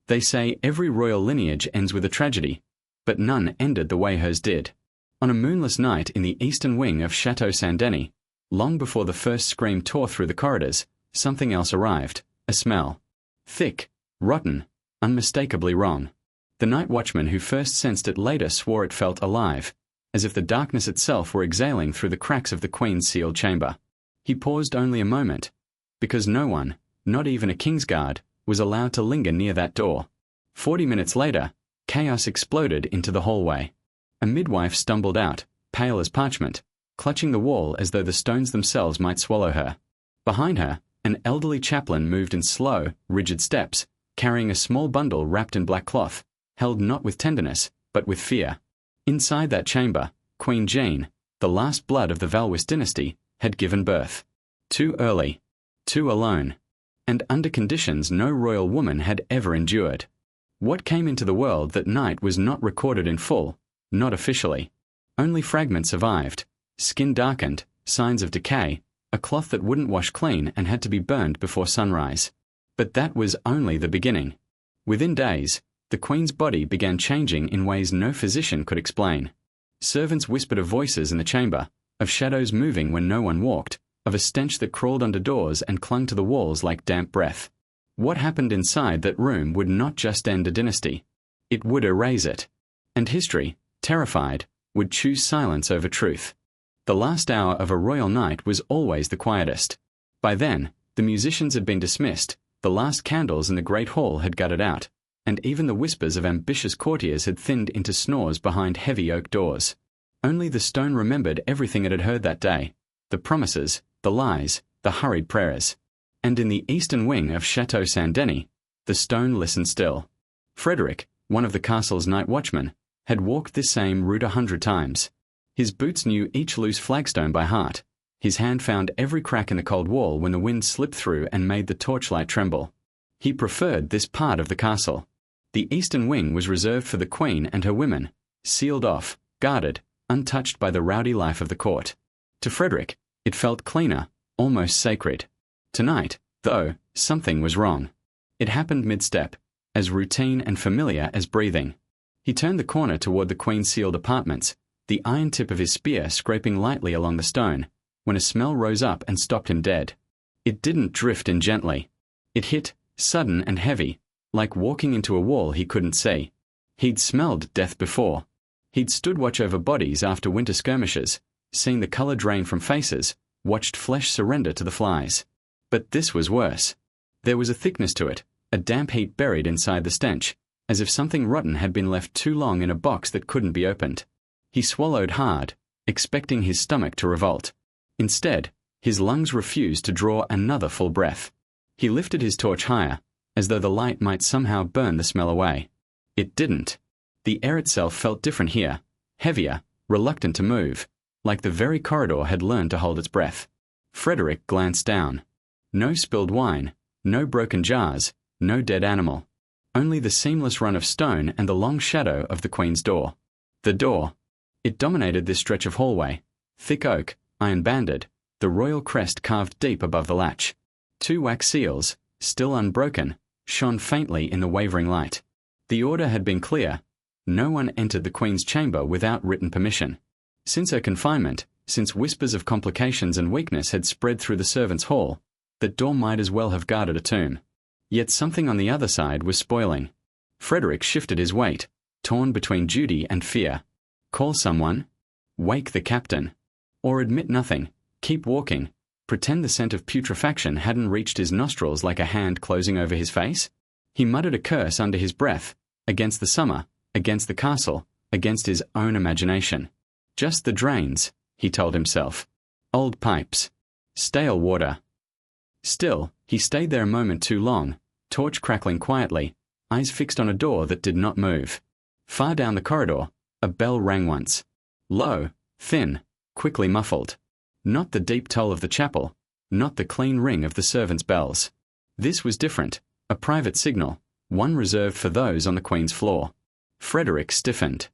They say every royal lineage ends with a tragedy, but none ended the way hers did. On a moonless night in the eastern wing of Chateau Saint-Denis, long before the first scream tore through the corridors, something else arrived, a smell. Thick, rotten, unmistakably wrong. The night watchman who first sensed it later swore it felt alive, as if the darkness itself were exhaling through the cracks of the Queen's sealed chamber. He paused only a moment, because no one, not even a king's guard, was allowed to linger near that door. 40 minutes later, chaos exploded into the hallway. A midwife stumbled out, pale as parchment, clutching the wall as though the stones themselves might swallow her. Behind her, an elderly chaplain moved in slow, rigid steps, carrying a small bundle wrapped in black cloth, held not with tenderness, but with fear. Inside that chamber, Queen Jean, the last blood of the Valois dynasty, had given birth. Too early, too alone, and under conditions no royal woman had ever endured. What came into the world that night was not recorded in full, not officially. Only fragments survived, skin darkened, signs of decay, a cloth that wouldn't wash clean and had to be burned before sunrise. But that was only the beginning. Within days, the Queen's body began changing in ways no physician could explain. Servants whispered of voices in the chamber, of shadows moving when no one walked, of a stench that crawled under doors and clung to the walls like damp breath. What happened inside that room would not just end a dynasty. It would erase it. And history, terrified, would choose silence over truth. The last hour of a royal night was always the quietest. By then, the musicians had been dismissed, the last candles in the great hall had guttered out, and even the whispers of ambitious courtiers had thinned into snores behind heavy oak doors. Only the stone remembered everything it had heard that day, the promises, the lies, the hurried prayers. And in the eastern wing of Chateau Saint-Denis, the stone listened still. Frederick, one of the castle's night watchmen, had walked this same route 100 times. His boots knew each loose flagstone by heart. His hand found every crack in the cold wall when the wind slipped through and made the torchlight tremble. He preferred this part of the castle. The eastern wing was reserved for the Queen and her women, sealed off, guarded, untouched by the rowdy life of the court. To Frederick, it felt cleaner, almost sacred. Tonight, though, something was wrong. It happened mid-step, as routine and familiar as breathing. He turned the corner toward the Queen's sealed apartments, the iron tip of his spear scraping lightly along the stone, when a smell rose up and stopped him dead. It didn't drift in gently. It hit, sudden and heavy, like walking into a wall he couldn't see. He'd smelled death before. He'd stood watch over bodies after winter skirmishes, seen the color drain from faces, watched flesh surrender to the flies. But this was worse. There was a thickness to it, a damp heat buried inside the stench, as if something rotten had been left too long in a box that couldn't be opened. He swallowed hard, expecting his stomach to revolt. Instead, his lungs refused to draw another full breath. He lifted his torch higher, as though the light might somehow burn the smell away. It didn't. The air itself felt different here, heavier, reluctant to move, like the very corridor had learned to hold its breath. Frederick glanced down. No spilled wine, no broken jars, no dead animal. Only the seamless run of stone and the long shadow of the Queen's door. The door. It dominated this stretch of hallway. Thick oak, iron-banded, the royal crest carved deep above the latch. 2 wax seals, still unbroken, shone faintly in the wavering light. The order had been clear. No one entered the Queen's chamber without written permission. Since her confinement, since whispers of complications and weakness had spread through the servants' hall, that door might as well have guarded a tomb. Yet something on the other side was spoiling. Frederick shifted his weight, torn between duty and fear. Call someone? Wake the captain? Or admit nothing, keep walking, pretend the scent of putrefaction hadn't reached his nostrils like a hand closing over his face? He muttered a curse under his breath, against the summer, against the castle, against his own imagination. Just the drains, he told himself. Old pipes. Stale water. Still, he stayed there a moment too long, torch crackling quietly, eyes fixed on a door that did not move. Far down the corridor, a bell rang once. Low, thin, quickly muffled. Not the deep toll of the chapel, not the clean ring of the servants' bells. This was different, a private signal, one reserved for those on the Queen's floor. Frederick stiffened.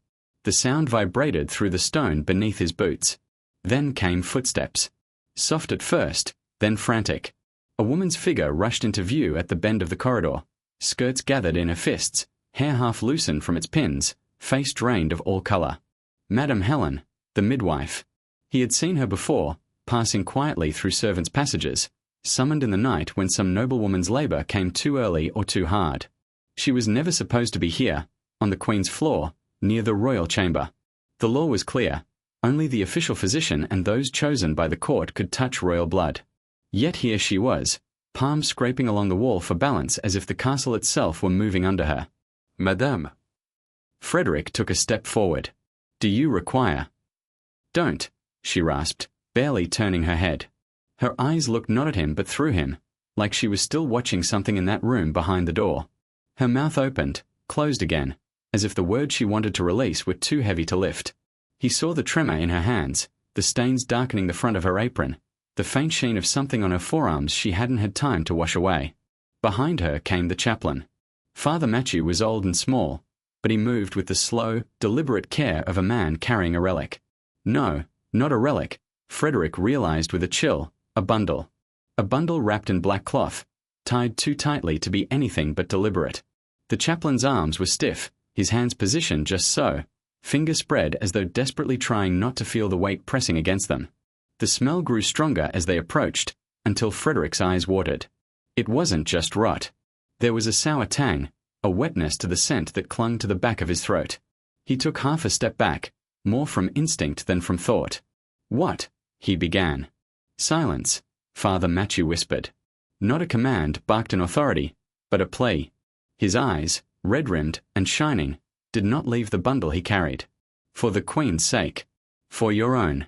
The sound vibrated through the stone beneath his boots. Then came footsteps. Soft at first, then frantic. A woman's figure rushed into view at the bend of the corridor, skirts gathered in her fists, hair half loosened from its pins, face drained of all colour. Madame Helen, the midwife. He had seen her before, passing quietly through servants' passages, summoned in the night when some noblewoman's labour came too early or too hard. She was never supposed to be here, on the Queen's floor, near the royal chamber. The law was clear. Only the official physician and those chosen by the court could touch royal blood. Yet here she was, palms scraping along the wall for balance as if the castle itself were moving under her. "Madame." Frederick took a step forward. "Do you require—" "Don't," she rasped, barely turning her head. Her eyes looked not at him but through him, like she was still watching something in that room behind the door. Her mouth opened, closed again, as if the words she wanted to release were too heavy to lift. He saw the tremor in her hands, the stains darkening the front of her apron, the faint sheen of something on her forearms she hadn't had time to wash away. Behind her came the chaplain. Father Matthew was old and small, but he moved with the slow, deliberate care of a man carrying a relic. No, not a relic, Frederick realized with a chill, a bundle. A bundle wrapped in black cloth, tied too tightly to be anything but deliberate. The chaplain's arms were stiff, his hands positioned just so, fingers spread as though desperately trying not to feel the weight pressing against them. The smell grew stronger as they approached, until Frederick's eyes watered. It wasn't just rot. There was a sour tang, a wetness to the scent that clung to the back of his throat. He took half a step back, more from instinct than from thought. "What?" he began. "Silence," Father Matthew whispered. Not a command barked in authority, but a plea. His eyes, red-rimmed and shining, did not leave the bundle he carried. "For the Queen's sake. For your own."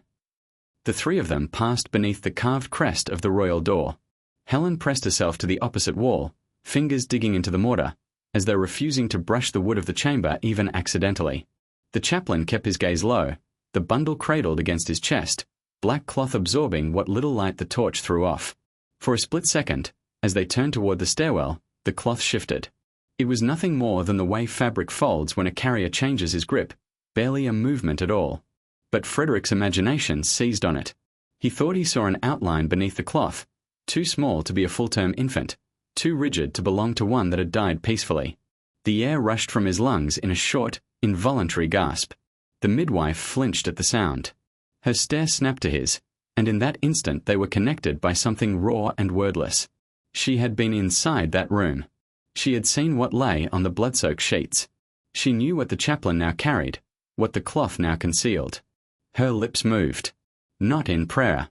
The three of them passed beneath the carved crest of the royal door. Helen pressed herself to the opposite wall, fingers digging into the mortar, as though refusing to brush the wood of the chamber even accidentally. The chaplain kept his gaze low, the bundle cradled against his chest, black cloth absorbing what little light the torch threw off. For a split second, as they turned toward the stairwell, the cloth shifted. It was nothing more than the way fabric folds when a carrier changes his grip, barely a movement at all. But Frederick's imagination seized on it. He thought he saw an outline beneath the cloth, too small to be a full-term infant, too rigid to belong to one that had died peacefully. The air rushed from his lungs in a short, involuntary gasp. The midwife flinched at the sound. Her stare snapped to his, and in that instant they were connected by something raw and wordless. She had been inside that room. She had seen what lay on the blood-soaked sheets. She knew what the chaplain now carried, what the cloth now concealed. Her lips moved. Not in prayer.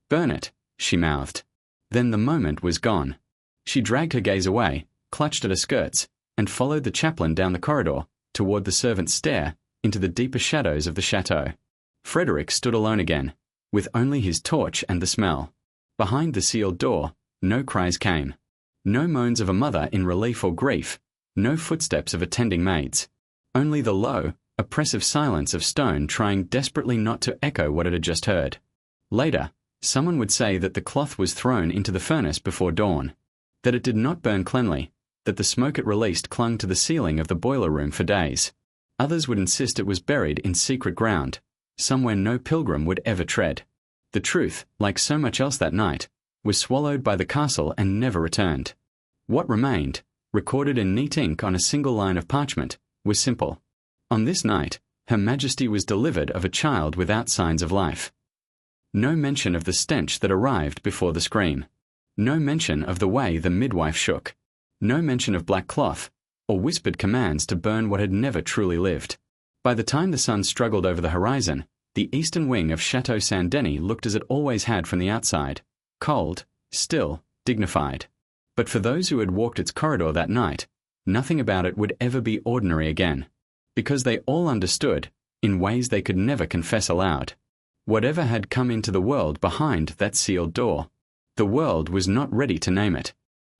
"Burn it," she mouthed. Then the moment was gone. She dragged her gaze away, clutched at her skirts, and followed the chaplain down the corridor, toward the servants' stair, into the deeper shadows of the chateau. Frederick stood alone again, with only his torch and the smell. Behind the sealed door, no cries came. No moans of a mother in relief or grief, no footsteps of attending maids. Only the low, oppressive silence of stone trying desperately not to echo what it had just heard. Later, someone would say that the cloth was thrown into the furnace before dawn, that it did not burn cleanly, that the smoke it released clung to the ceiling of the boiler room for days. Others would insist it was buried in secret ground, somewhere no pilgrim would ever tread. The truth, like so much else that night, was swallowed by the castle and never returned. What remained, recorded in neat ink on a single line of parchment, was simple. On this night, Her Majesty was delivered of a child without signs of life. No mention of the stench that arrived before the scream. No mention of the way the midwife shook. No mention of black cloth, or whispered commands to burn what had never truly lived. By the time the sun struggled over the horizon, the eastern wing of Chateau Saint-Denis looked as it always had from the outside, cold, still, dignified. But for those who had walked its corridor that night, nothing about it would ever be ordinary again, because they all understood, in ways they could never confess aloud, whatever had come into the world behind that sealed door. The world was not ready to name it.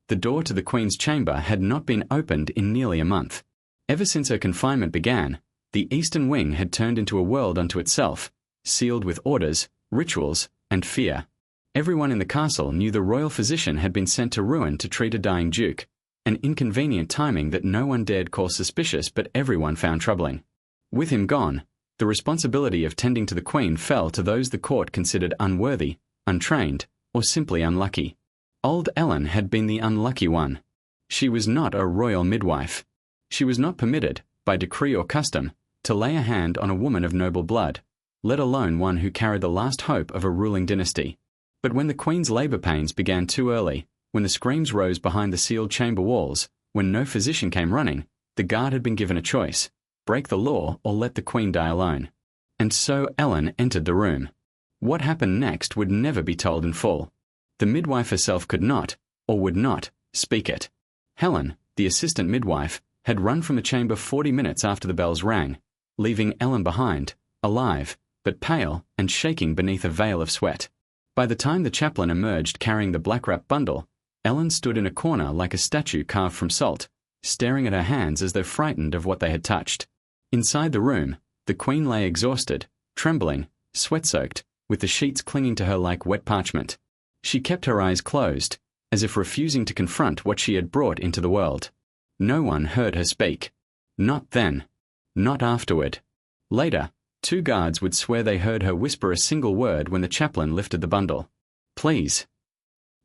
The door to the Queen's chamber had not been opened in nearly a month. Ever since her confinement began, the eastern wing had turned into a world unto itself, sealed with orders, rituals, and fear. Everyone in the castle knew the royal physician had been sent to Rouen to treat a dying duke, an inconvenient timing that no one dared call suspicious but everyone found troubling. With him gone, the responsibility of tending to the Queen fell to those the court considered unworthy, untrained, or simply unlucky. Old Ellen had been the unlucky one. She was not a royal midwife. She was not permitted, by decree or custom, to lay a hand on a woman of noble blood, let alone one who carried the last hope of a ruling dynasty. But when the Queen's labour pains began too early, when the screams rose behind the sealed chamber walls, when no physician came running, the guard had been given a choice: break the law or let the Queen die alone. And so Ellen entered the room. What happened next would never be told in full. The midwife herself could not, or would not, speak it. Helen, the assistant midwife, had run from the chamber 40 minutes after the bells rang, leaving Ellen behind, alive, but pale and shaking beneath a veil of sweat. By the time the chaplain emerged carrying the black-wrapped bundle, Ellen stood in a corner like a statue carved from salt, staring at her hands as though frightened of what they had touched. Inside the room, the Queen lay exhausted, trembling, sweat-soaked, with the sheets clinging to her like wet parchment. She kept her eyes closed, as if refusing to confront what she had brought into the world. No one heard her speak. Not then. Not afterward. Later, 2 guards would swear they heard her whisper a single word when the chaplain lifted the bundle. Please.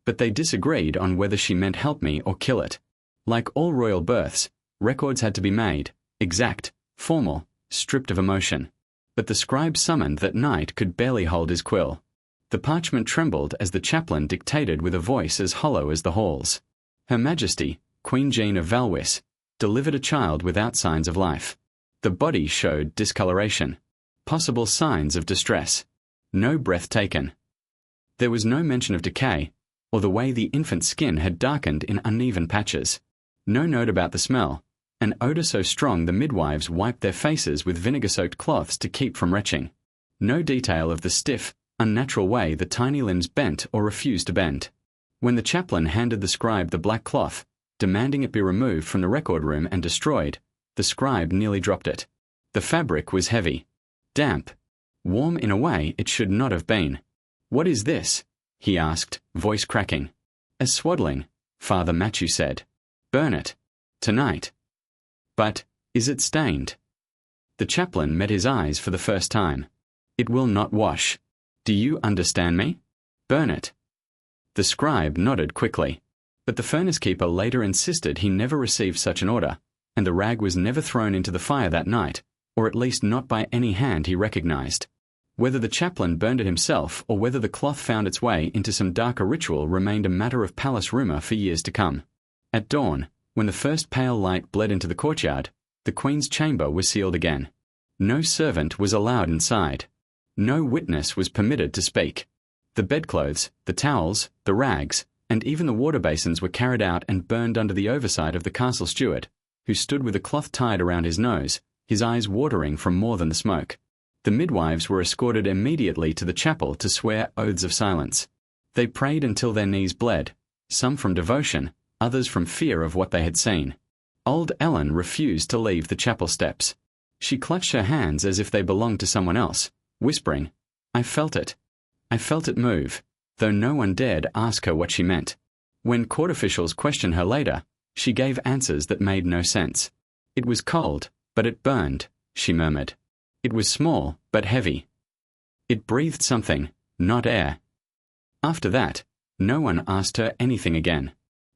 But they disagreed on whether she meant help me or kill it. Like all royal births, records had to be made, exact, formal, stripped of emotion. But the scribe summoned that night could barely hold his quill. The parchment trembled as the chaplain dictated with a voice as hollow as the halls. Her Majesty, Queen Jean of Valwis, delivered a child without signs of life. The body showed discoloration, possible signs of distress. No breath taken. There was no mention of decay, or the way the infant's skin had darkened in uneven patches. No note about the smell, an odour so strong the midwives wiped their faces with vinegar-soaked cloths to keep from retching. No detail of the stiff, unnatural way the tiny limbs bent or refused to bend. When the chaplain handed the scribe the black cloth, demanding it be removed from the record room and destroyed, the scribe nearly dropped it. The fabric was heavy, damp, warm in a way it should not have been. "What is this?" he asked, voice cracking. "A swaddling," Father Matthew said. "Burn it. Tonight." "But, is it stained?" The chaplain met his eyes for the first time. "It will not wash. Do you understand me? Burn it." The scribe nodded quickly, but the furnace keeper later insisted he never received such an order, and the rag was never thrown into the fire that night, or at least not by any hand he recognized. Whether the chaplain burned it himself or whether the cloth found its way into some darker ritual remained a matter of palace rumor for years to come. At dawn, when the first pale light bled into the courtyard, the Queen's chamber was sealed again. No servant was allowed inside. No witness was permitted to speak. The bedclothes, the towels, the rags, and even the water basins were carried out and burned under the oversight of the castle steward, who stood with a cloth tied around his nose, his eyes watering from more than the smoke. The midwives were escorted immediately to the chapel to swear oaths of silence. They prayed until their knees bled, some from devotion, others from fear of what they had seen. Old Ellen refused to leave the chapel steps. She clutched her hands as if they belonged to someone else, whispering, "I felt it. I felt it move," though no one dared ask her what she meant. When court officials questioned her later, she gave answers that made no sense. "It was cold, but it burned," she murmured. "It was small, but heavy. It breathed something, not air." After that, no one asked her anything again.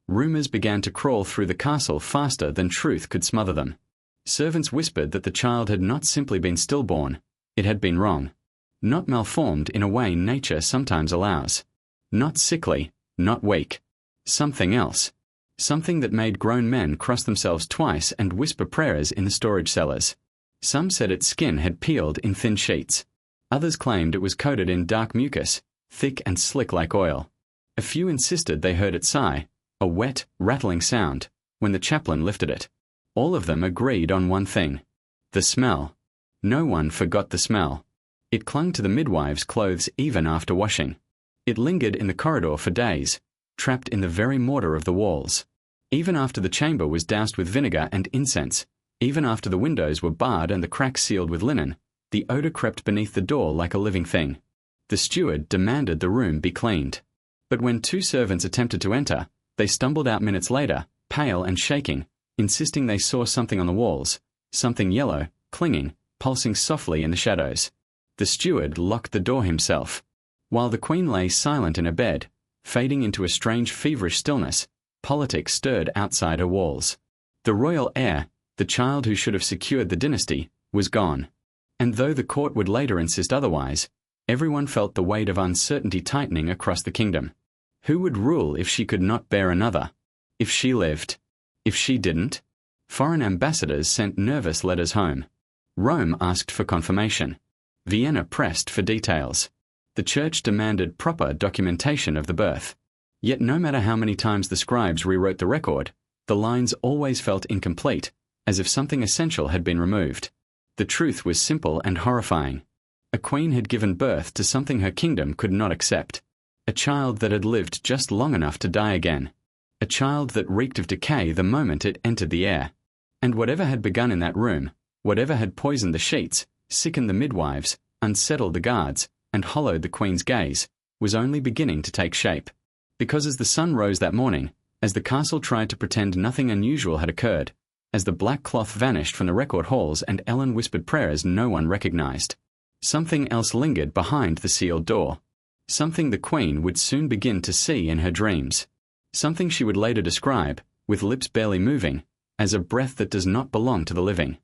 Rumours began to crawl through the castle faster than truth could smother them. Servants whispered that the child had not simply been stillborn, it had been wrong. Not malformed in a way nature sometimes allows. Not sickly, not weak. Something else. Something that made grown men cross themselves twice and whisper prayers in the storage cellars. Some said its skin had peeled in thin sheets. Others claimed it was coated in dark mucus, thick and slick like oil. A few insisted they heard it sigh, a wet, rattling sound, when the chaplain lifted it. All of them agreed on one thing: the smell. No one forgot the smell. It clung to the midwives' clothes even after washing. It lingered in the corridor for days, trapped in the very mortar of the walls. Even after the chamber was doused with vinegar and incense, even after the windows were barred and the cracks sealed with linen, the odour crept beneath the door like a living thing. The steward demanded the room be cleaned. But when 2 servants attempted to enter, they stumbled out minutes later, pale and shaking, insisting they saw something on the walls, something yellow, clinging, pulsing softly in the shadows. The steward locked the door himself. While the Queen lay silent in her bed, fading into a strange feverish stillness, politics stirred outside her walls. The royal heir, the child who should have secured the dynasty, was gone. And though the court would later insist otherwise, everyone felt the weight of uncertainty tightening across the kingdom. Who would rule if she could not bear another? If she lived? If she didn't? Foreign ambassadors sent nervous letters home. Rome asked for confirmation. Vienna pressed for details. The church demanded proper documentation of the birth. Yet no matter how many times the scribes rewrote the record, the lines always felt incomplete, as if something essential had been removed. The truth was simple and horrifying. A queen had given birth to something her kingdom could not accept. A child that had lived just long enough to die again. A child that reeked of decay the moment it entered the air. And whatever had begun in that room, whatever had poisoned the sheets, sickened the midwives, unsettled the guards, and hollowed the queen's gaze, was only beginning to take shape. Because as the sun rose that morning, as the castle tried to pretend nothing unusual had occurred, as the black cloth vanished from the record halls and Ellen whispered prayers no one recognized, something else lingered behind the sealed door. Something the queen would soon begin to see in her dreams. Something she would later describe, with lips barely moving, as a breath that does not belong to the living.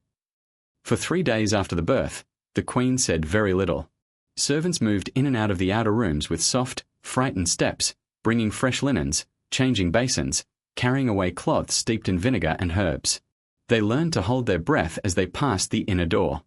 For 3 days after the birth, the queen said very little. Servants moved in and out of the outer rooms with soft, frightened steps, bringing fresh linens, changing basins, carrying away cloths steeped in vinegar and herbs. They learned to hold their breath as they passed the inner door.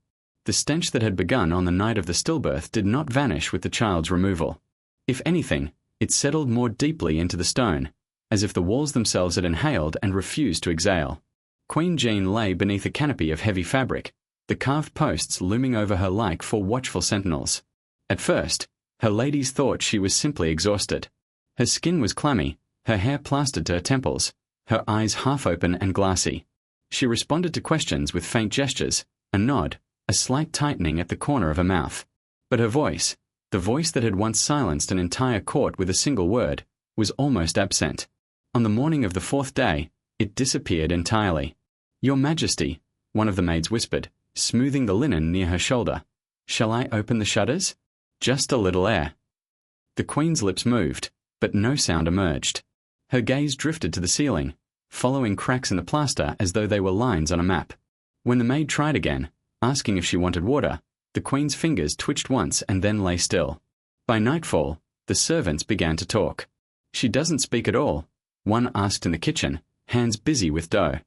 The stench that had begun on the night of the stillbirth did not vanish with the child's removal. If anything, it settled more deeply into the stone, as if the walls themselves had inhaled and refused to exhale. Queen Jean lay beneath a canopy of heavy fabric, the carved posts looming over her like 4 watchful sentinels. At first, her ladies thought she was simply exhausted. Her skin was clammy, her hair plastered to her temples, her eyes half open and glassy. She responded to questions with faint gestures, a nod, a slight tightening at the corner of her mouth. But her voice, the voice that had once silenced an entire court with a single word, was almost absent. On the morning of the 4th day, it disappeared entirely. "Your Majesty," one of the maids whispered, smoothing the linen near her shoulder. "Shall I open the shutters? Just a little air." The queen's lips moved, but no sound emerged. Her gaze drifted to the ceiling, following cracks in the plaster as though they were lines on a map. When the maid tried again, asking if she wanted water, the queen's fingers twitched once and then lay still. By nightfall, the servants began to talk. "She doesn't speak at all," one asked in the kitchen, hands busy with dough.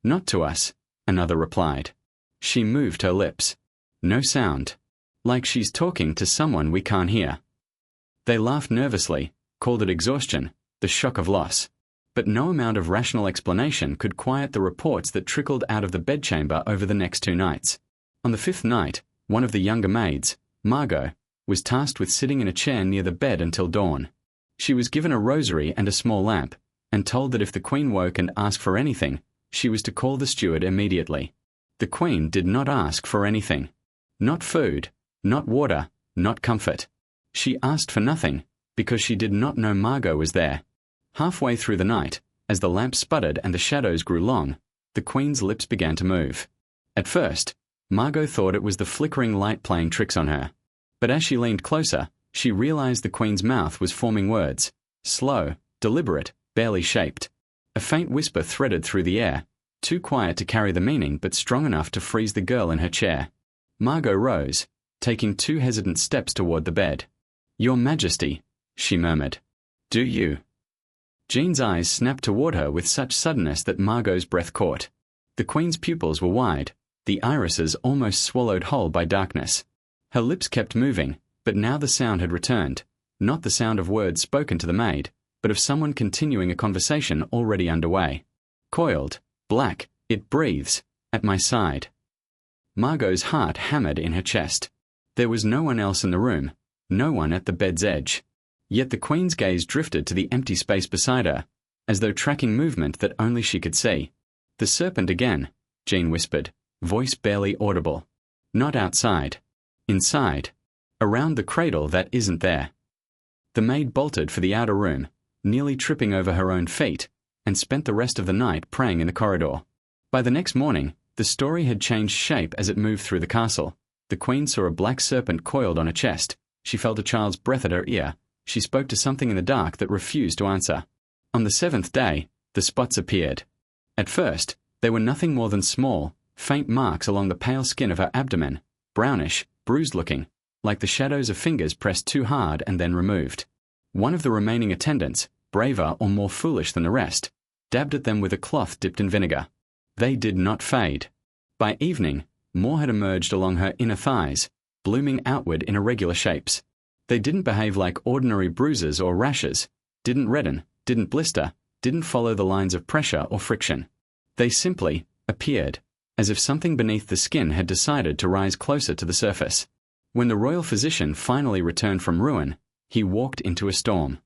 "Not to us," another replied. "She moved her lips. No sound. Like she's talking to someone we can't hear." They laughed nervously, called it exhaustion, the shock of loss. But no amount of rational explanation could quiet the reports that trickled out of the bedchamber over the next 2 nights. On the 5th night, one of the younger maids, Margot, was tasked with sitting in a chair near the bed until dawn. She was given a rosary and a small lamp, and told that if the queen woke and asked for anything, she was to call the steward immediately. The queen did not ask for anything. Not food, not water, not comfort. She asked for nothing, because she did not know Margot was there. Halfway through the night, as the lamp sputtered and the shadows grew long, the queen's lips began to move. At first, Margot thought it was the flickering light playing tricks on her. But as she leaned closer, she realized the queen's mouth was forming words, slow, deliberate, barely shaped. A faint whisper threaded through the air, too quiet to carry the meaning but strong enough to freeze the girl in her chair. Margot rose, taking 2 hesitant steps toward the bed. "Your Majesty," she murmured. "Do you?" Jean's eyes snapped toward her with such suddenness that Margot's breath caught. The queen's pupils were wide, the irises almost swallowed whole by darkness. Her lips kept moving, but now the sound had returned, not the sound of words spoken to the maid, but of someone continuing a conversation already underway. "Coiled, black, it breathes, at my side." Margot's heart hammered in her chest. There was no one else in the room, no one at the bed's edge. Yet the queen's gaze drifted to the empty space beside her, as though tracking movement that only she could see. "The serpent again," Jean whispered, voice barely audible. "Not outside. Inside. Around the cradle that isn't there." The maid bolted for the outer room, nearly tripping over her own feet, and spent the rest of the night praying in the corridor. By the next morning, the story had changed shape as it moved through the castle. The queen saw a black serpent coiled on her chest. She felt a child's breath at her ear. She spoke to something in the dark that refused to answer. On the 7th day, The spots appeared. At first, they were nothing more than small, faint marks along the pale skin of her abdomen, brownish, bruised-looking, like the shadows of fingers pressed too hard and then removed. One of the remaining attendants, braver or more foolish than the rest, dabbed at them with a cloth dipped in vinegar. They did not fade. By evening, more had emerged along her inner thighs, blooming outward in irregular shapes. They didn't behave like ordinary bruises or rashes, didn't redden, didn't blister, didn't follow the lines of pressure or friction. They simply appeared, as if something beneath the skin had decided to rise closer to the surface. When the royal physician finally returned from ruin, he walked into a storm.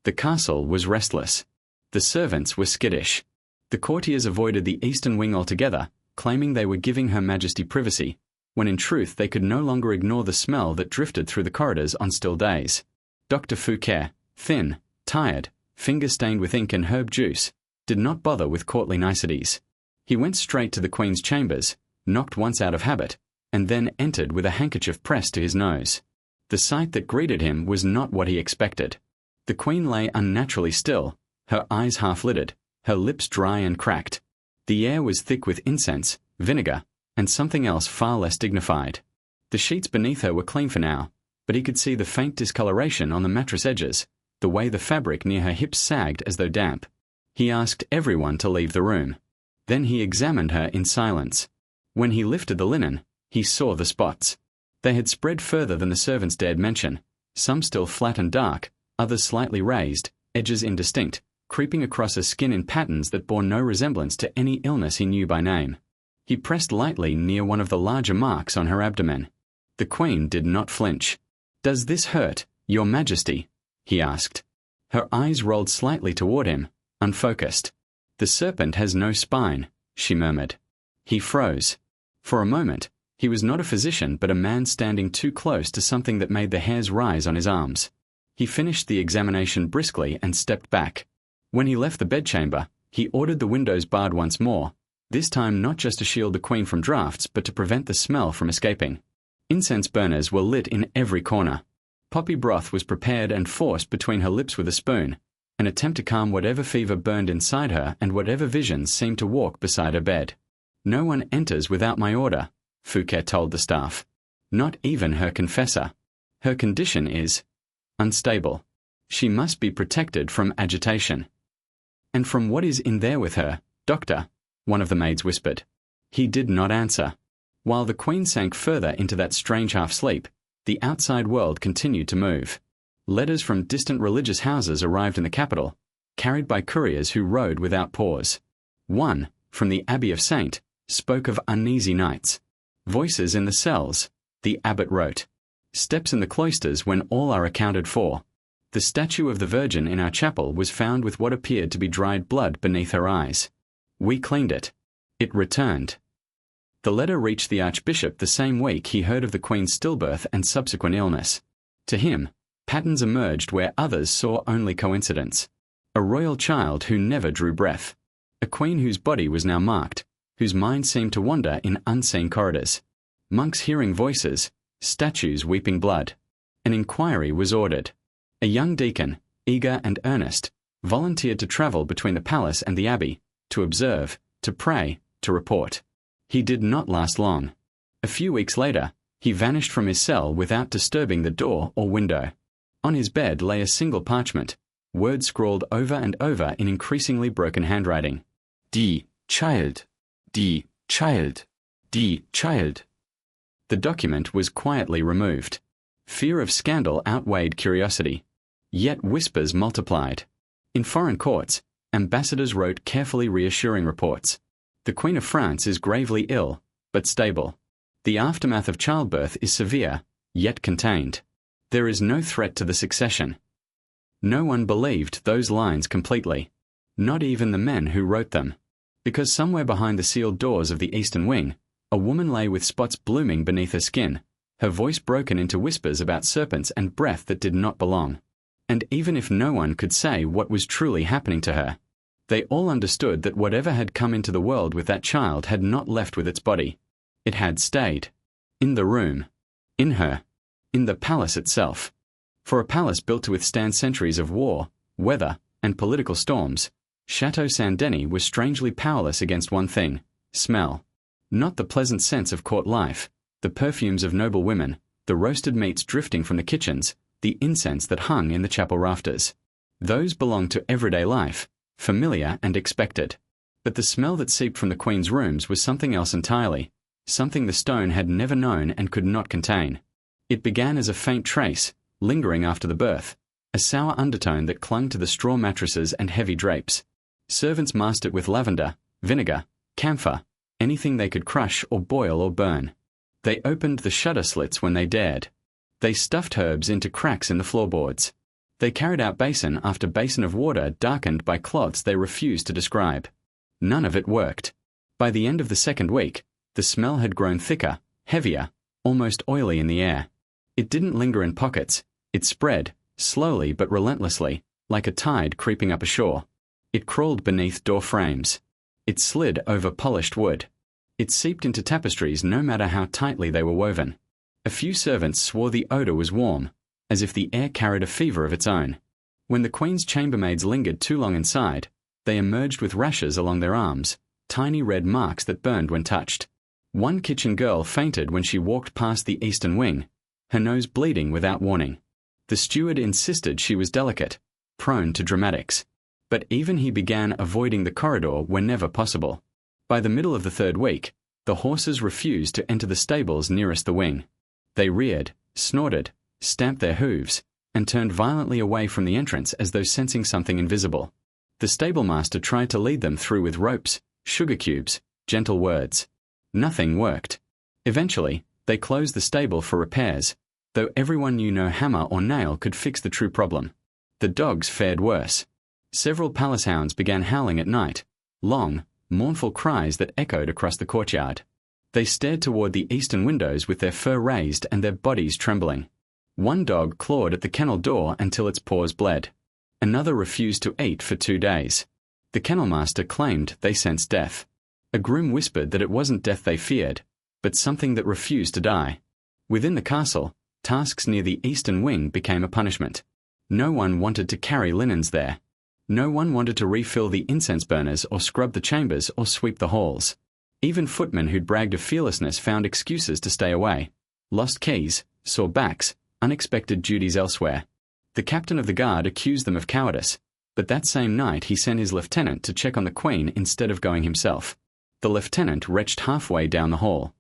The castle was restless. The servants were skittish. The courtiers avoided the eastern wing altogether, claiming they were giving Her Majesty privacy, when in truth they could no longer ignore the smell that drifted through the corridors on still days. Dr. Fouquet, thin, tired, fingers stained with ink and herb juice, did not bother with courtly niceties. He went straight to the Queen's chambers, knocked once out of habit, and then entered with a handkerchief pressed to his nose. The sight that greeted him was not what he expected. The Queen lay unnaturally still, her eyes half-lidded, her lips dry and cracked. The air was thick with incense, vinegar, and something else far less dignified. The sheets beneath her were clean for now, but he could see the faint discoloration on the mattress edges, the way the fabric near her hips sagged as though damp. He asked everyone to leave the room. Then he examined her in silence. When he lifted the linen, he saw the spots. They had spread further than the servants dared mention, some still flat and dark, others slightly raised, edges indistinct, creeping across her skin in patterns that bore no resemblance to any illness he knew by name. He pressed lightly near one of the larger marks on her abdomen. The Queen did not flinch. "Does this hurt, Your Majesty?" he asked. Her eyes rolled slightly toward him, unfocused. "The serpent has no spine," she murmured. He froze. For a moment, he was not a physician but a man standing too close to something that made the hairs rise on his arms. He finished the examination briskly and stepped back. When he left the bedchamber, he ordered the windows barred once more, this time not just to shield the Queen from drafts but to prevent the smell from escaping. Incense burners were lit in every corner. Poppy broth was prepared and forced between her lips with a spoon, an attempt to calm whatever fever burned inside her and whatever visions seemed to walk beside her bed. "No one enters without my order," Fouquet told the staff. "Not even her confessor. Her condition is unstable. She must be protected from agitation." "And from what is in there with her, doctor?" one of the maids whispered. He did not answer. While the Queen sank further into that strange half-sleep, the outside world continued to move. Letters from distant religious houses arrived in the capital, carried by couriers who rode without pause. One, from the Abbey of Saint, spoke of uneasy nights. Voices in the cells, the abbot wrote. Steps in the cloisters when all are accounted for. The statue of the Virgin in our chapel was found with what appeared to be dried blood beneath her eyes. We cleaned it. It returned. The letter reached the Archbishop the same week he heard of the Queen's stillbirth and subsequent illness. To him, patterns emerged where others saw only coincidence. A royal child who never drew breath. A queen whose body was now marked, whose mind seemed to wander in unseen corridors. Monks hearing voices, statues weeping blood. An inquiry was ordered. A young deacon, eager and earnest, volunteered to travel between the palace and the abbey, to observe, to pray, to report. He did not last long. A few weeks later, he vanished from his cell without disturbing the door or window. On his bed lay a single parchment, words scrawled over and over in increasingly broken handwriting. Die Child. Die Child. Die Child. The document was quietly removed. Fear of scandal outweighed curiosity. Yet whispers multiplied. In foreign courts, ambassadors wrote carefully reassuring reports. The Queen of France is gravely ill, but stable. The aftermath of childbirth is severe, yet contained. There is no threat to the succession. No one believed those lines completely. Not even the men who wrote them. Because somewhere behind the sealed doors of the eastern wing, a woman lay with spots blooming beneath her skin, her voice broken into whispers about serpents and breath that did not belong. And even if no one could say what was truly happening to her, they all understood that whatever had come into the world with that child had not left with its body. It had stayed. In the room. In her. In the palace itself. For a palace built to withstand centuries of war, weather, and political storms, Chateau Saint-Denis was strangely powerless against one thing: smell. Not the pleasant scents of court life, the perfumes of noble women, the roasted meats drifting from the kitchens, the incense that hung in the chapel rafters. Those belonged to everyday life, familiar and expected. But the smell that seeped from the Queen's rooms was something else entirely, something the stone had never known and could not contain. It began as a faint trace, lingering after the birth, a sour undertone that clung to the straw mattresses and heavy drapes. Servants masked it with lavender, vinegar, camphor, anything they could crush or boil or burn. They opened the shutter slits when they dared. They stuffed herbs into cracks in the floorboards. They carried out basin after basin of water darkened by cloths they refused to describe. None of it worked. By the end of the second week, the smell had grown thicker, heavier, almost oily in the air. It didn't linger in pockets. It spread, slowly but relentlessly, like a tide creeping up ashore. It crawled beneath door frames. It slid over polished wood. It seeped into tapestries no matter how tightly they were woven. A few servants swore the odor was warm, as if the air carried a fever of its own. When the Queen's chambermaids lingered too long inside, they emerged with rashes along their arms, tiny red marks that burned when touched. One kitchen girl fainted when she walked past the eastern wing, her nose bleeding without warning. The steward insisted she was delicate, prone to dramatics. But even he began avoiding the corridor whenever possible. By the middle of the third week, the horses refused to enter the stables nearest the wing. They reared, snorted, stamped their hooves, and turned violently away from the entrance as though sensing something invisible. The stablemaster tried to lead them through with ropes, sugar cubes, gentle words. Nothing worked. Eventually, they closed the stable for repairs, though everyone knew no hammer or nail could fix the true problem. The dogs fared worse. Several palace hounds began howling at night, long, mournful cries that echoed across the courtyard. They stared toward the eastern windows with their fur raised and their bodies trembling. One dog clawed at the kennel door until its paws bled. Another refused to eat for 2 days. The kennel master claimed they sensed death. A groom whispered that it wasn't death they feared, but something that refused to die. Within the castle, tasks near the eastern wing became a punishment. No one wanted to carry linens there. No one wanted to refill the incense burners or scrub the chambers or sweep the halls. Even footmen who'd bragged of fearlessness found excuses to stay away. Lost keys, sore backs, unexpected duties elsewhere. The captain of the guard accused them of cowardice, but that same night he sent his lieutenant to check on the Queen instead of going himself. The lieutenant retched halfway down the hall.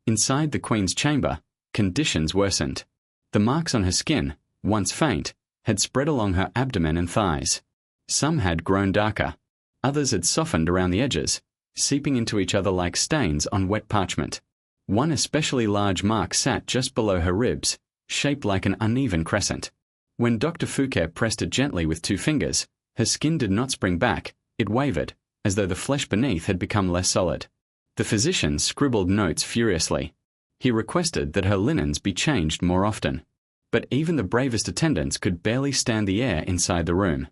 Inside the Queen's chamber, conditions worsened. The marks on her skin, once faint, had spread along her abdomen and thighs. Some had grown darker. Others had softened around the edges, seeping into each other like stains on wet parchment. One especially large mark sat just below her ribs, shaped like an uneven crescent. When Dr. Fouquet pressed it gently with 2 fingers, her skin did not spring back, it wavered, as though the flesh beneath had become less solid. The physician scribbled notes furiously. He requested that her linens be changed more often. But even the bravest attendants could barely stand the air inside the room.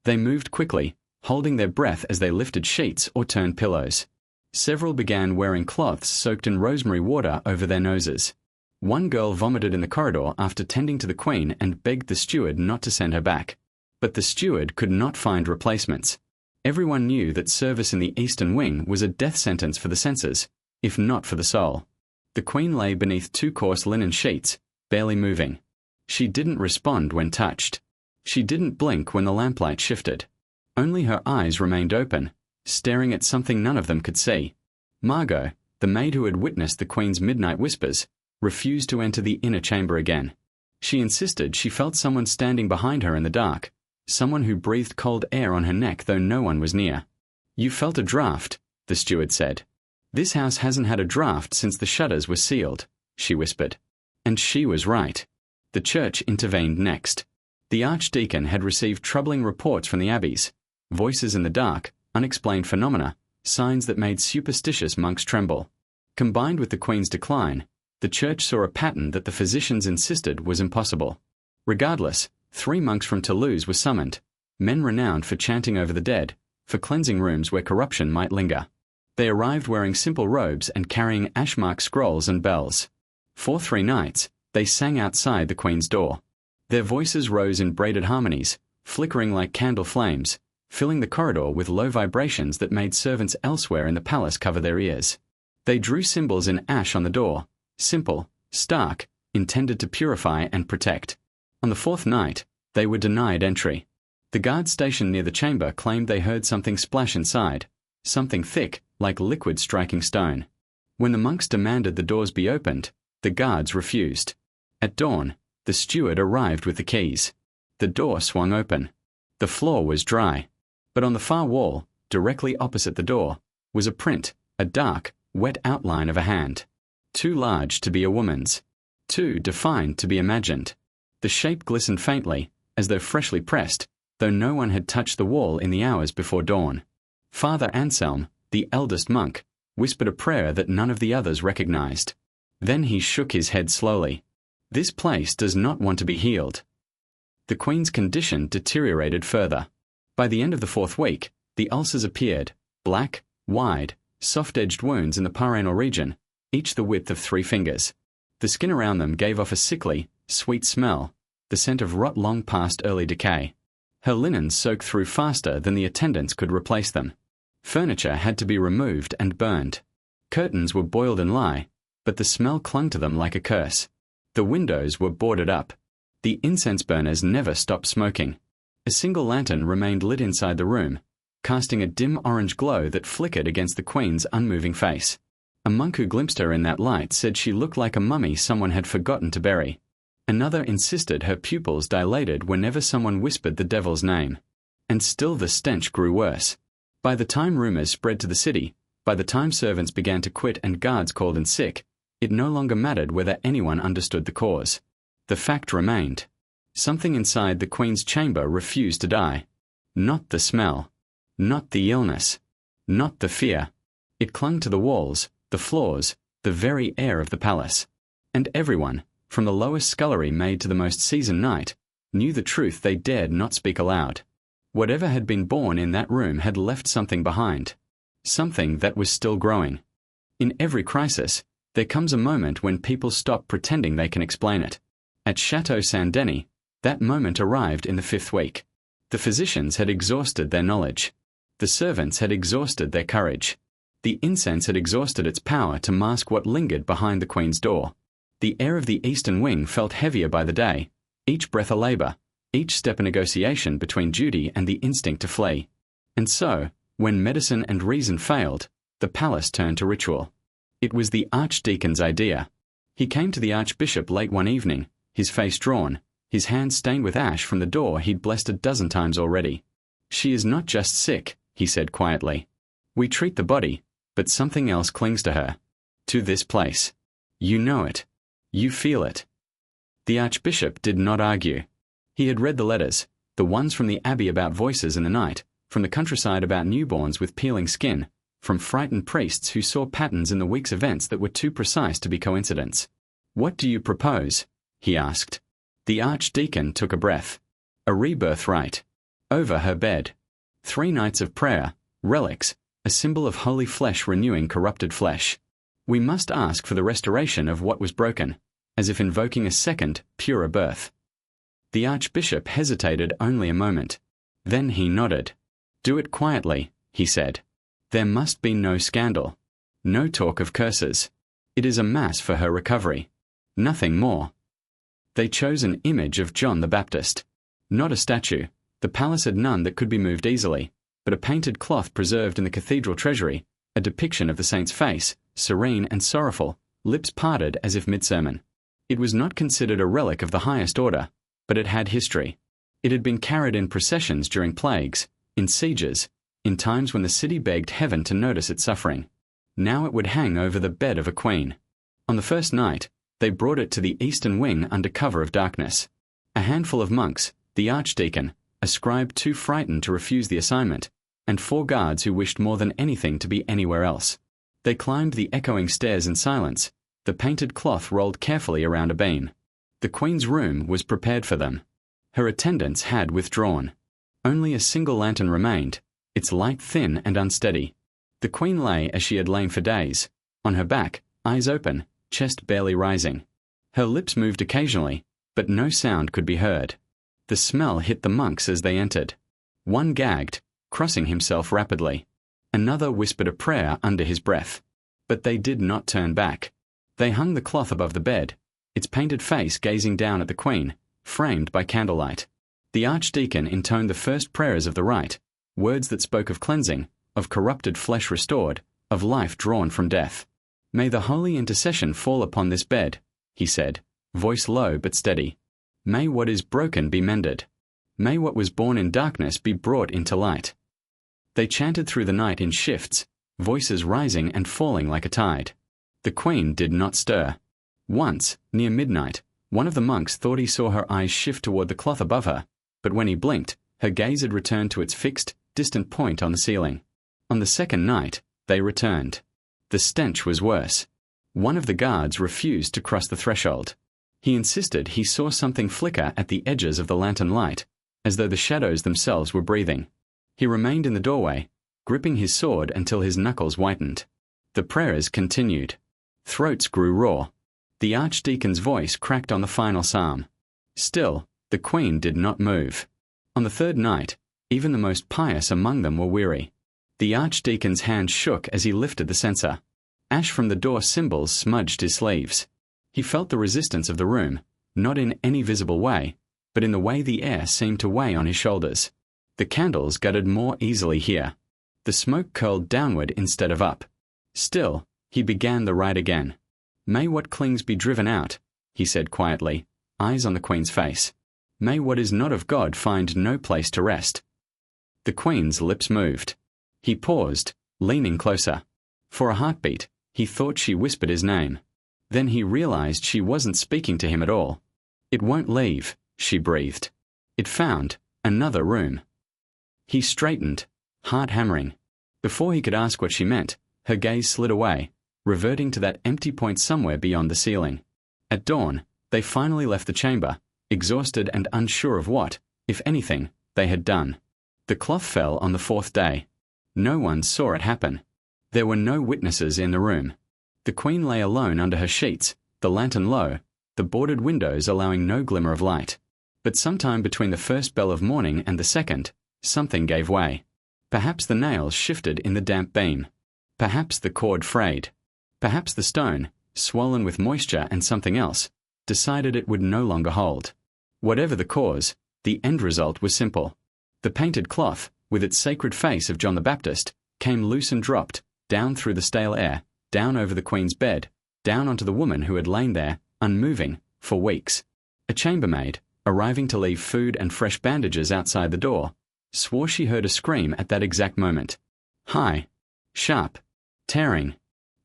They moved quickly, holding their breath as they lifted sheets or turned pillows. Several began wearing cloths soaked in rosemary water over their noses. One girl vomited in the corridor after tending to the Queen and begged the steward not to send her back. But the steward could not find replacements. Everyone knew that service in the eastern wing was a death sentence for the senses, if not for the soul. The Queen lay beneath 2 coarse linen sheets, barely moving. She didn't respond when touched. She didn't blink when the lamplight shifted. Only her eyes remained open, staring at something none of them could see. Margot, the maid who had witnessed the Queen's midnight whispers, refused to enter the inner chamber again. She insisted she felt someone standing behind her in the dark, someone who breathed cold air on her neck though no one was near. "You felt a draft," the steward said. "This house hasn't had a draft since the shutters were sealed," she whispered. And she was right. The church intervened next. The archdeacon had received troubling reports from the abbeys, voices in the dark, unexplained phenomena, signs that made superstitious monks tremble. Combined with the Queen's decline, the church saw a pattern that the physicians insisted was impossible. Regardless, 3 monks from Toulouse were summoned, men renowned for chanting over the dead, for cleansing rooms where corruption might linger. They arrived wearing simple robes and carrying ash-marked scrolls and bells. For 3 nights, they sang outside the Queen's door. Their voices rose in braided harmonies, flickering like candle flames, filling the corridor with low vibrations that made servants elsewhere in the palace cover their ears. They drew symbols in ash on the door, simple, stark, intended to purify and protect. On the fourth night, they were denied entry. The guards stationed near the chamber claimed they heard something splash inside, something thick, like liquid striking stone. When the monks demanded the doors be opened, the guards refused. At dawn, the steward arrived with the keys. The door swung open. The floor was dry. But on the far wall, directly opposite the door, was a print, a dark, wet outline of a hand. Too large to be a woman's. Too defined to be imagined. The shape glistened faintly, as though freshly pressed, though no one had touched the wall in the hours before dawn. Father Anselm, the eldest monk, whispered a prayer that none of the others recognized. Then he shook his head slowly. This place does not want to be healed. The Queen's condition deteriorated further. By the end of the fourth week, the ulcers appeared, black, wide, soft-edged wounds in the paranal region, each the width of 3 fingers. The skin around them gave off a sickly, sweet smell, the scent of rot long past early decay. Her linens soaked through faster than the attendants could replace them. Furniture had to be removed and burned. Curtains were boiled in lye, but the smell clung to them like a curse. The windows were boarded up. The incense burners never stopped smoking. A single lantern remained lit inside the room, casting a dim orange glow that flickered against the Queen's unmoving face. A monk who glimpsed her in that light said she looked like a mummy someone had forgotten to bury. Another insisted her pupils dilated whenever someone whispered the devil's name. And still the stench grew worse. By the time rumors spread to the city, by the time servants began to quit and guards called in sick, it no longer mattered whether anyone understood the cause. The fact remained. Something inside the Queen's chamber refused to die. Not the smell. Not the illness. Not the fear. It clung to the walls, the floors, the very air of the palace. And everyone, from the lowest scullery maid to the most seasoned knight, knew the truth they dared not speak aloud. Whatever had been born in that room had left something behind. Something that was still growing. In every crisis, there comes a moment when people stop pretending they can explain it. At Chateau Saint-Denis, that moment arrived in the 5th week. The physicians had exhausted their knowledge. The servants had exhausted their courage. The incense had exhausted its power to mask what lingered behind the Queen's door. The air of the eastern wing felt heavier by the day, each breath a labor, each step a negotiation between duty and the instinct to flee. And so, when medicine and reason failed, the palace turned to ritual. It was the archdeacon's idea. He came to the archbishop late one evening, his face drawn, his hands stained with ash from the door he'd blessed a dozen times already. "She is not just sick," he said quietly. "We treat the body, but something else clings to her. To this place. You know it. You feel it." The archbishop did not argue. He had read the letters, the ones from the abbey about voices in the night, from the countryside about newborns with peeling skin, from frightened priests who saw patterns in the week's events that were too precise to be coincidence. "What do you propose?" he asked. The archdeacon took a breath. A rebirth rite. Over her bed. 3 nights of prayer, relics, a symbol of holy flesh renewing corrupted flesh. We must ask for the restoration of what was broken, as if invoking a second, purer birth. The archbishop hesitated only a moment. Then he nodded. "Do it quietly," he said. "There must be no scandal. No talk of curses. It is a mass for her recovery. Nothing more." They chose an image of John the Baptist. Not a statue. The palace had none that could be moved easily, but a painted cloth preserved in the cathedral treasury, a depiction of the saint's face, serene and sorrowful, lips parted as if mid-sermon. It was not considered a relic of the highest order, but it had history. It had been carried in processions during plagues, in sieges, in times when the city begged heaven to notice its suffering. Now it would hang over the bed of a queen. On the first night, they brought it to the eastern wing under cover of darkness. A handful of monks, the archdeacon, a scribe too frightened to refuse the assignment, and 4 guards who wished more than anything to be anywhere else. They climbed the echoing stairs in silence, the painted cloth rolled carefully around a beam. The Queen's room was prepared for them. Her attendants had withdrawn. Only a single lantern remained, its light thin and unsteady. The Queen lay as she had lain for days, on her back, eyes open, chest barely rising. Her lips moved occasionally, but no sound could be heard. The smell hit the monks as they entered. One gagged, crossing himself rapidly. Another whispered a prayer under his breath. But they did not turn back. They hung the cloth above the bed, its painted face gazing down at the Queen, framed by candlelight. The archdeacon intoned the first prayers of the rite, words that spoke of cleansing, of corrupted flesh restored, of life drawn from death. "May the holy intercession fall upon this bed," he said, voice low but steady. "May what is broken be mended. May what was born in darkness be brought into light." They chanted through the night in shifts, voices rising and falling like a tide. The Queen did not stir. Once, near midnight, one of the monks thought he saw her eyes shift toward the cloth above her, but when he blinked, her gaze had returned to its fixed, distant point on the ceiling. On the second night, they returned. The stench was worse. One of the guards refused to cross the threshold. He insisted he saw something flicker at the edges of the lantern light, as though the shadows themselves were breathing. He remained in the doorway, gripping his sword until his knuckles whitened. The prayers continued. Throats grew raw. The archdeacon's voice cracked on the final psalm. Still, the Queen did not move. On the third night, even the most pious among them were weary. The archdeacon's hand shook as he lifted the censer. Ash from the door symbols smudged his sleeves. He felt the resistance of the room, not in any visible way, but in the way the air seemed to weigh on his shoulders. The candles guttered more easily here. The smoke curled downward instead of up. Still, he began the rite again. "May what clings be driven out," he said quietly, eyes on the Queen's face. "May what is not of God find no place to rest." The Queen's lips moved. He paused, leaning closer. For a heartbeat, he thought she whispered his name. Then he realized she wasn't speaking to him at all. "It won't leave," she breathed. It found another room. He straightened, heart hammering. Before he could ask what she meant, her gaze slid away, reverting to that empty point somewhere beyond the ceiling. At dawn, they finally left the chamber, exhausted and unsure of what, if anything, they had done. The cloth fell on the fourth day. No one saw it happen. There were no witnesses in the room. The Queen lay alone under her sheets, the lantern low, the boarded windows allowing no glimmer of light. But sometime between the first bell of morning and the second, something gave way. Perhaps the nails shifted in the damp beam. Perhaps the cord frayed. Perhaps the stone, swollen with moisture and something else, decided it would no longer hold. Whatever the cause, the end result was simple. The painted cloth, with its sacred face of John the Baptist, came loose and dropped, down through the stale air, down over the Queen's bed, down onto the woman who had lain there, unmoving, for weeks. A chambermaid, arriving to leave food and fresh bandages outside the door, swore she heard a scream at that exact moment. High, sharp, tearing.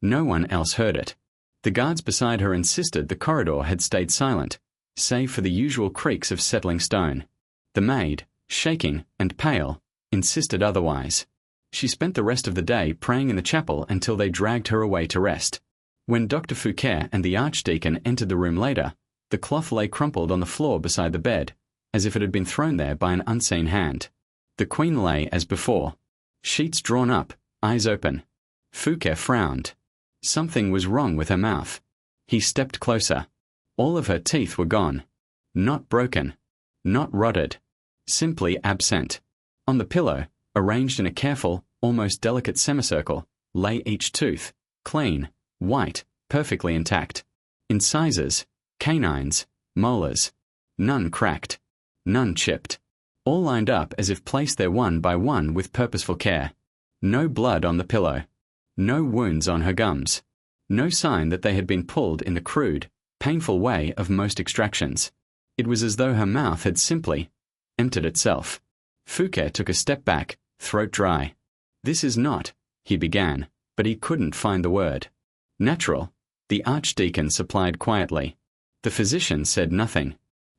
No one else heard it. The guards beside her insisted the corridor had stayed silent, save for the usual creaks of settling stone. The maid, shaking and pale, insisted otherwise. She spent the rest of the day praying in the chapel until they dragged her away to rest. When Dr. Fouquet and the archdeacon entered the room later, the cloth lay crumpled on the floor beside the bed, as if it had been thrown there by an unseen hand. The Queen lay as before, sheets drawn up, eyes open. Fouquet frowned. Something was wrong with her mouth. He stepped closer. All of her teeth were gone. Not broken. Not rotted. Simply absent. On the pillow, arranged in a careful, almost delicate semicircle, lay each tooth, clean, white, perfectly intact. Incisors, canines, molars. None cracked. None chipped. All lined up as if placed there one by one with purposeful care. No blood on the pillow. No wounds on her gums. No sign that they had been pulled in the crude, painful way of most extractions. It was as though her mouth had simply emptied itself. Fouquet took a step back, throat dry. "This is not," he began, but he couldn't find the word. "Natural," the archdeacon supplied quietly. The physician said nothing.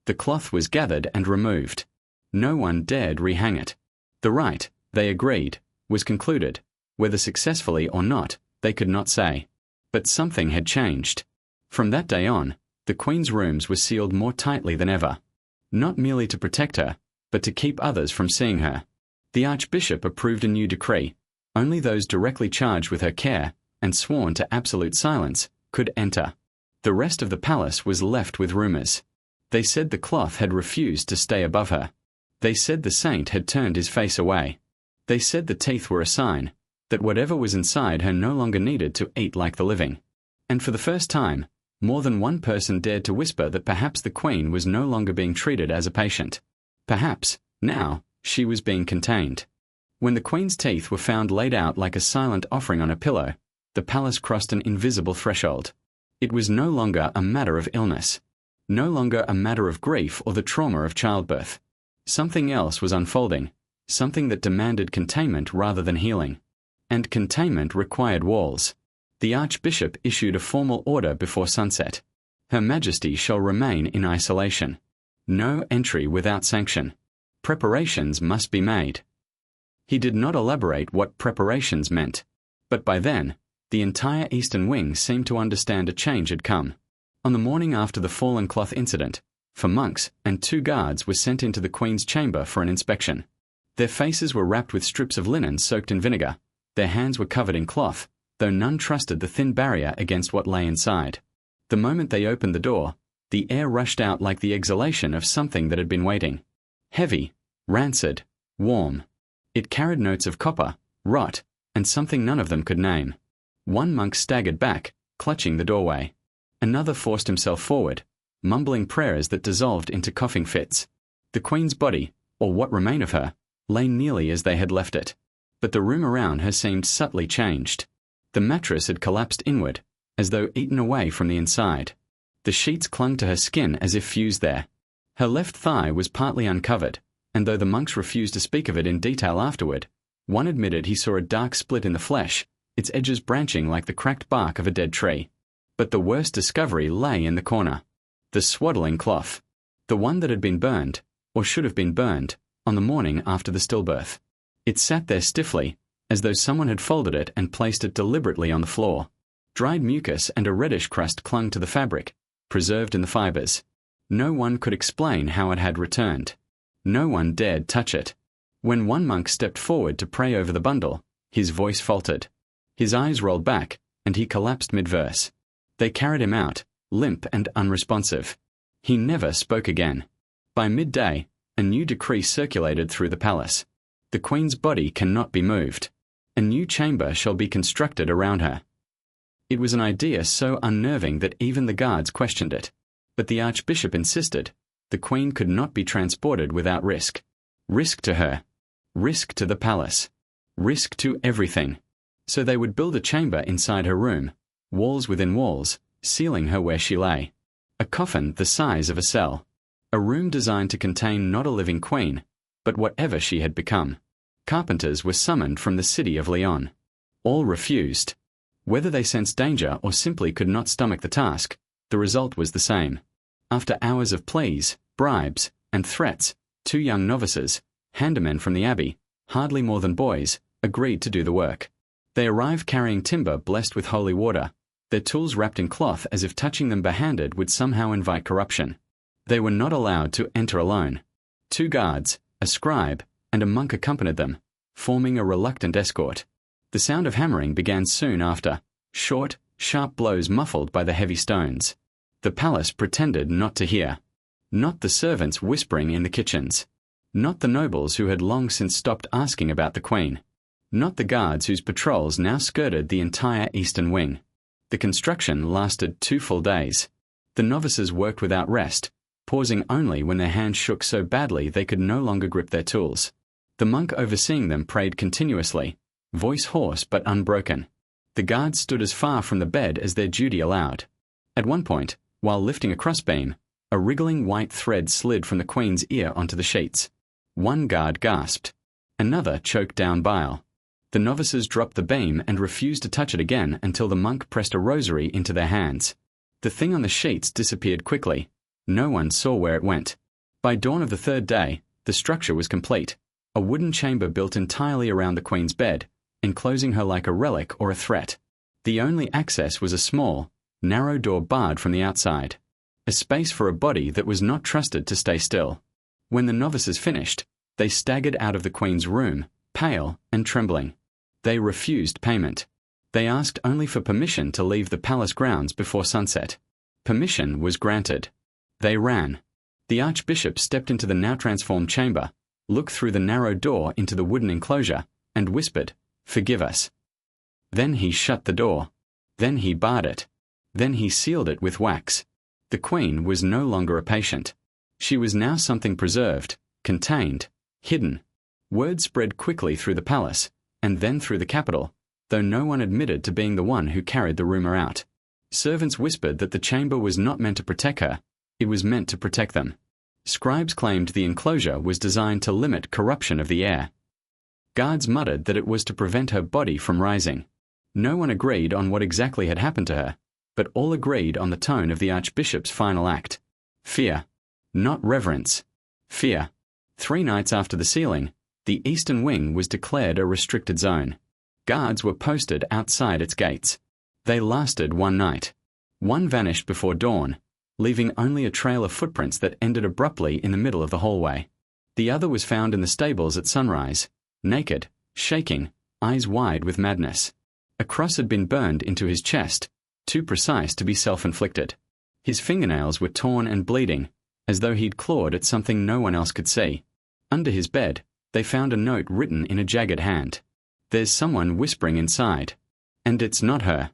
The cloth was gathered and removed. No one dared rehang it. The rite, they agreed, was concluded. Whether successfully or not, they could not say. But something had changed. From that day on, the Queen's rooms were sealed more tightly than ever. Not merely to protect her, but to keep others from seeing her. The Archbishop approved a new decree. Only those directly charged with her care, and sworn to absolute silence, could enter. The rest of the palace was left with rumors. They said the cloth had refused to stay above her. They said the saint had turned his face away. They said the teeth were a sign that whatever was inside her no longer needed to eat like the living. And for the first time, more than one person dared to whisper that perhaps the queen was no longer being treated as a patient. Perhaps, now, she was being contained. When the queen's teeth were found laid out like a silent offering on a pillow, the palace crossed an invisible threshold. It was no longer a matter of illness, no longer a matter of grief or the trauma of childbirth. Something else was unfolding, something that demanded containment rather than healing. And containment required walls. The Archbishop issued a formal order before sunset. Her Majesty shall remain in isolation. No entry without sanction. Preparations must be made. He did not elaborate what preparations meant, but by then, the entire Eastern Wing seemed to understand a change had come. On the morning after the fallen cloth incident, 4 monks and 2 guards were sent into the Queen's chamber for an inspection. Their faces were wrapped with strips of linen soaked in vinegar. Their hands were covered in cloth, though none trusted the thin barrier against what lay inside. The moment they opened the door, the air rushed out like the exhalation of something that had been waiting. Heavy, rancid, warm. It carried notes of copper, rot, and something none of them could name. One monk staggered back, clutching the doorway. Another forced himself forward, mumbling prayers that dissolved into coughing fits. The Queen's body, or what remained of her, lay nearly as they had left it. But the room around her seemed subtly changed. The mattress had collapsed inward, as though eaten away from the inside. The sheets clung to her skin as if fused there. Her left thigh was partly uncovered, and though the monks refused to speak of it in detail afterward, one admitted he saw a dark split in the flesh, its edges branching like the cracked bark of a dead tree. But the worst discovery lay in the corner. The swaddling cloth. The one that had been burned, or should have been burned, on the morning after the stillbirth. It sat there stiffly, as though someone had folded it and placed it deliberately on the floor. Dried mucus and a reddish crust clung to the fabric, preserved in the fibers. No one could explain how it had returned. No one dared touch it. When one monk stepped forward to pray over the bundle, his voice faltered. His eyes rolled back, and he collapsed mid-verse. They carried him out, limp and unresponsive. He never spoke again. By midday, a new decree circulated through the palace. The Queen's body cannot be moved. A new chamber shall be constructed around her. It was an idea so unnerving that even the guards questioned it. But the Archbishop insisted. The Queen could not be transported without risk. Risk to her. Risk to the palace. Risk to everything. So they would build a chamber inside her room, walls within walls, sealing her where she lay. A coffin the size of a cell. A room designed to contain not a living queen, but whatever she had become. Carpenters were summoned from the city of Lyon. All refused. Whether they sensed danger or simply could not stomach the task, the result was the same. After hours of pleas, bribes, and threats, 2 young novices, handymen from the abbey, hardly more than boys, agreed to do the work. They arrived carrying timber blessed with holy water, their tools wrapped in cloth as if touching them barehanded would somehow invite corruption. They were not allowed to enter alone. 2 guards, a scribe, and a monk accompanied them, forming a reluctant escort. The sound of hammering began soon after, short, sharp blows muffled by the heavy stones. The palace pretended not to hear. Not the servants whispering in the kitchens. Not the nobles who had long since stopped asking about the Queen. Not the guards whose patrols now skirted the entire Eastern Wing. The construction lasted 2 full days. The novices worked without rest, pausing only when their hands shook so badly they could no longer grip their tools. The monk overseeing them prayed continuously, voice hoarse but unbroken. The guards stood as far from the bed as their duty allowed. At one point, while lifting a crossbeam, a wriggling white thread slid from the Queen's ear onto the sheets. One guard gasped. Another choked down bile. The novices dropped the beam and refused to touch it again until the monk pressed a rosary into their hands. The thing on the sheets disappeared quickly. No one saw where it went. By dawn of the 3rd day, the structure was complete. A wooden chamber built entirely around the Queen's bed, enclosing her like a relic or a threat. The only access was a small, narrow door barred from the outside. A space for a body that was not trusted to stay still. When the novices finished, they staggered out of the Queen's room, pale and trembling. They refused payment. They asked only for permission to leave the palace grounds before sunset. Permission was granted. They ran. The Archbishop stepped into the now transformed chamber, looked through the narrow door into the wooden enclosure, and whispered, "Forgive us." Then he shut the door. Then he barred it. Then he sealed it with wax. The queen was no longer a patient. She was now something preserved, contained, hidden. Word spread quickly through the palace, and then through the capital, though no one admitted to being the one who carried the rumor out. Servants whispered that the chamber was not meant to protect her, it was meant to protect them. Scribes claimed the enclosure was designed to limit corruption of the air. Guards muttered that it was to prevent her body from rising. No one agreed on what exactly had happened to her, but all agreed on the tone of the archbishop's final act. Fear. Not reverence. Fear. 3 nights after the sealing, the eastern wing was declared a restricted zone. Guards were posted outside its gates. They lasted 1 night. One vanished before dawn, leaving only a trail of footprints that ended abruptly in the middle of the hallway. The other was found in the stables at sunrise, naked, shaking, eyes wide with madness. A cross had been burned into his chest, too precise to be self-inflicted. His fingernails were torn and bleeding, as though he'd clawed at something no one else could see. Under his bed, they found a note written in a jagged hand. "There's someone whispering inside. And it's not her."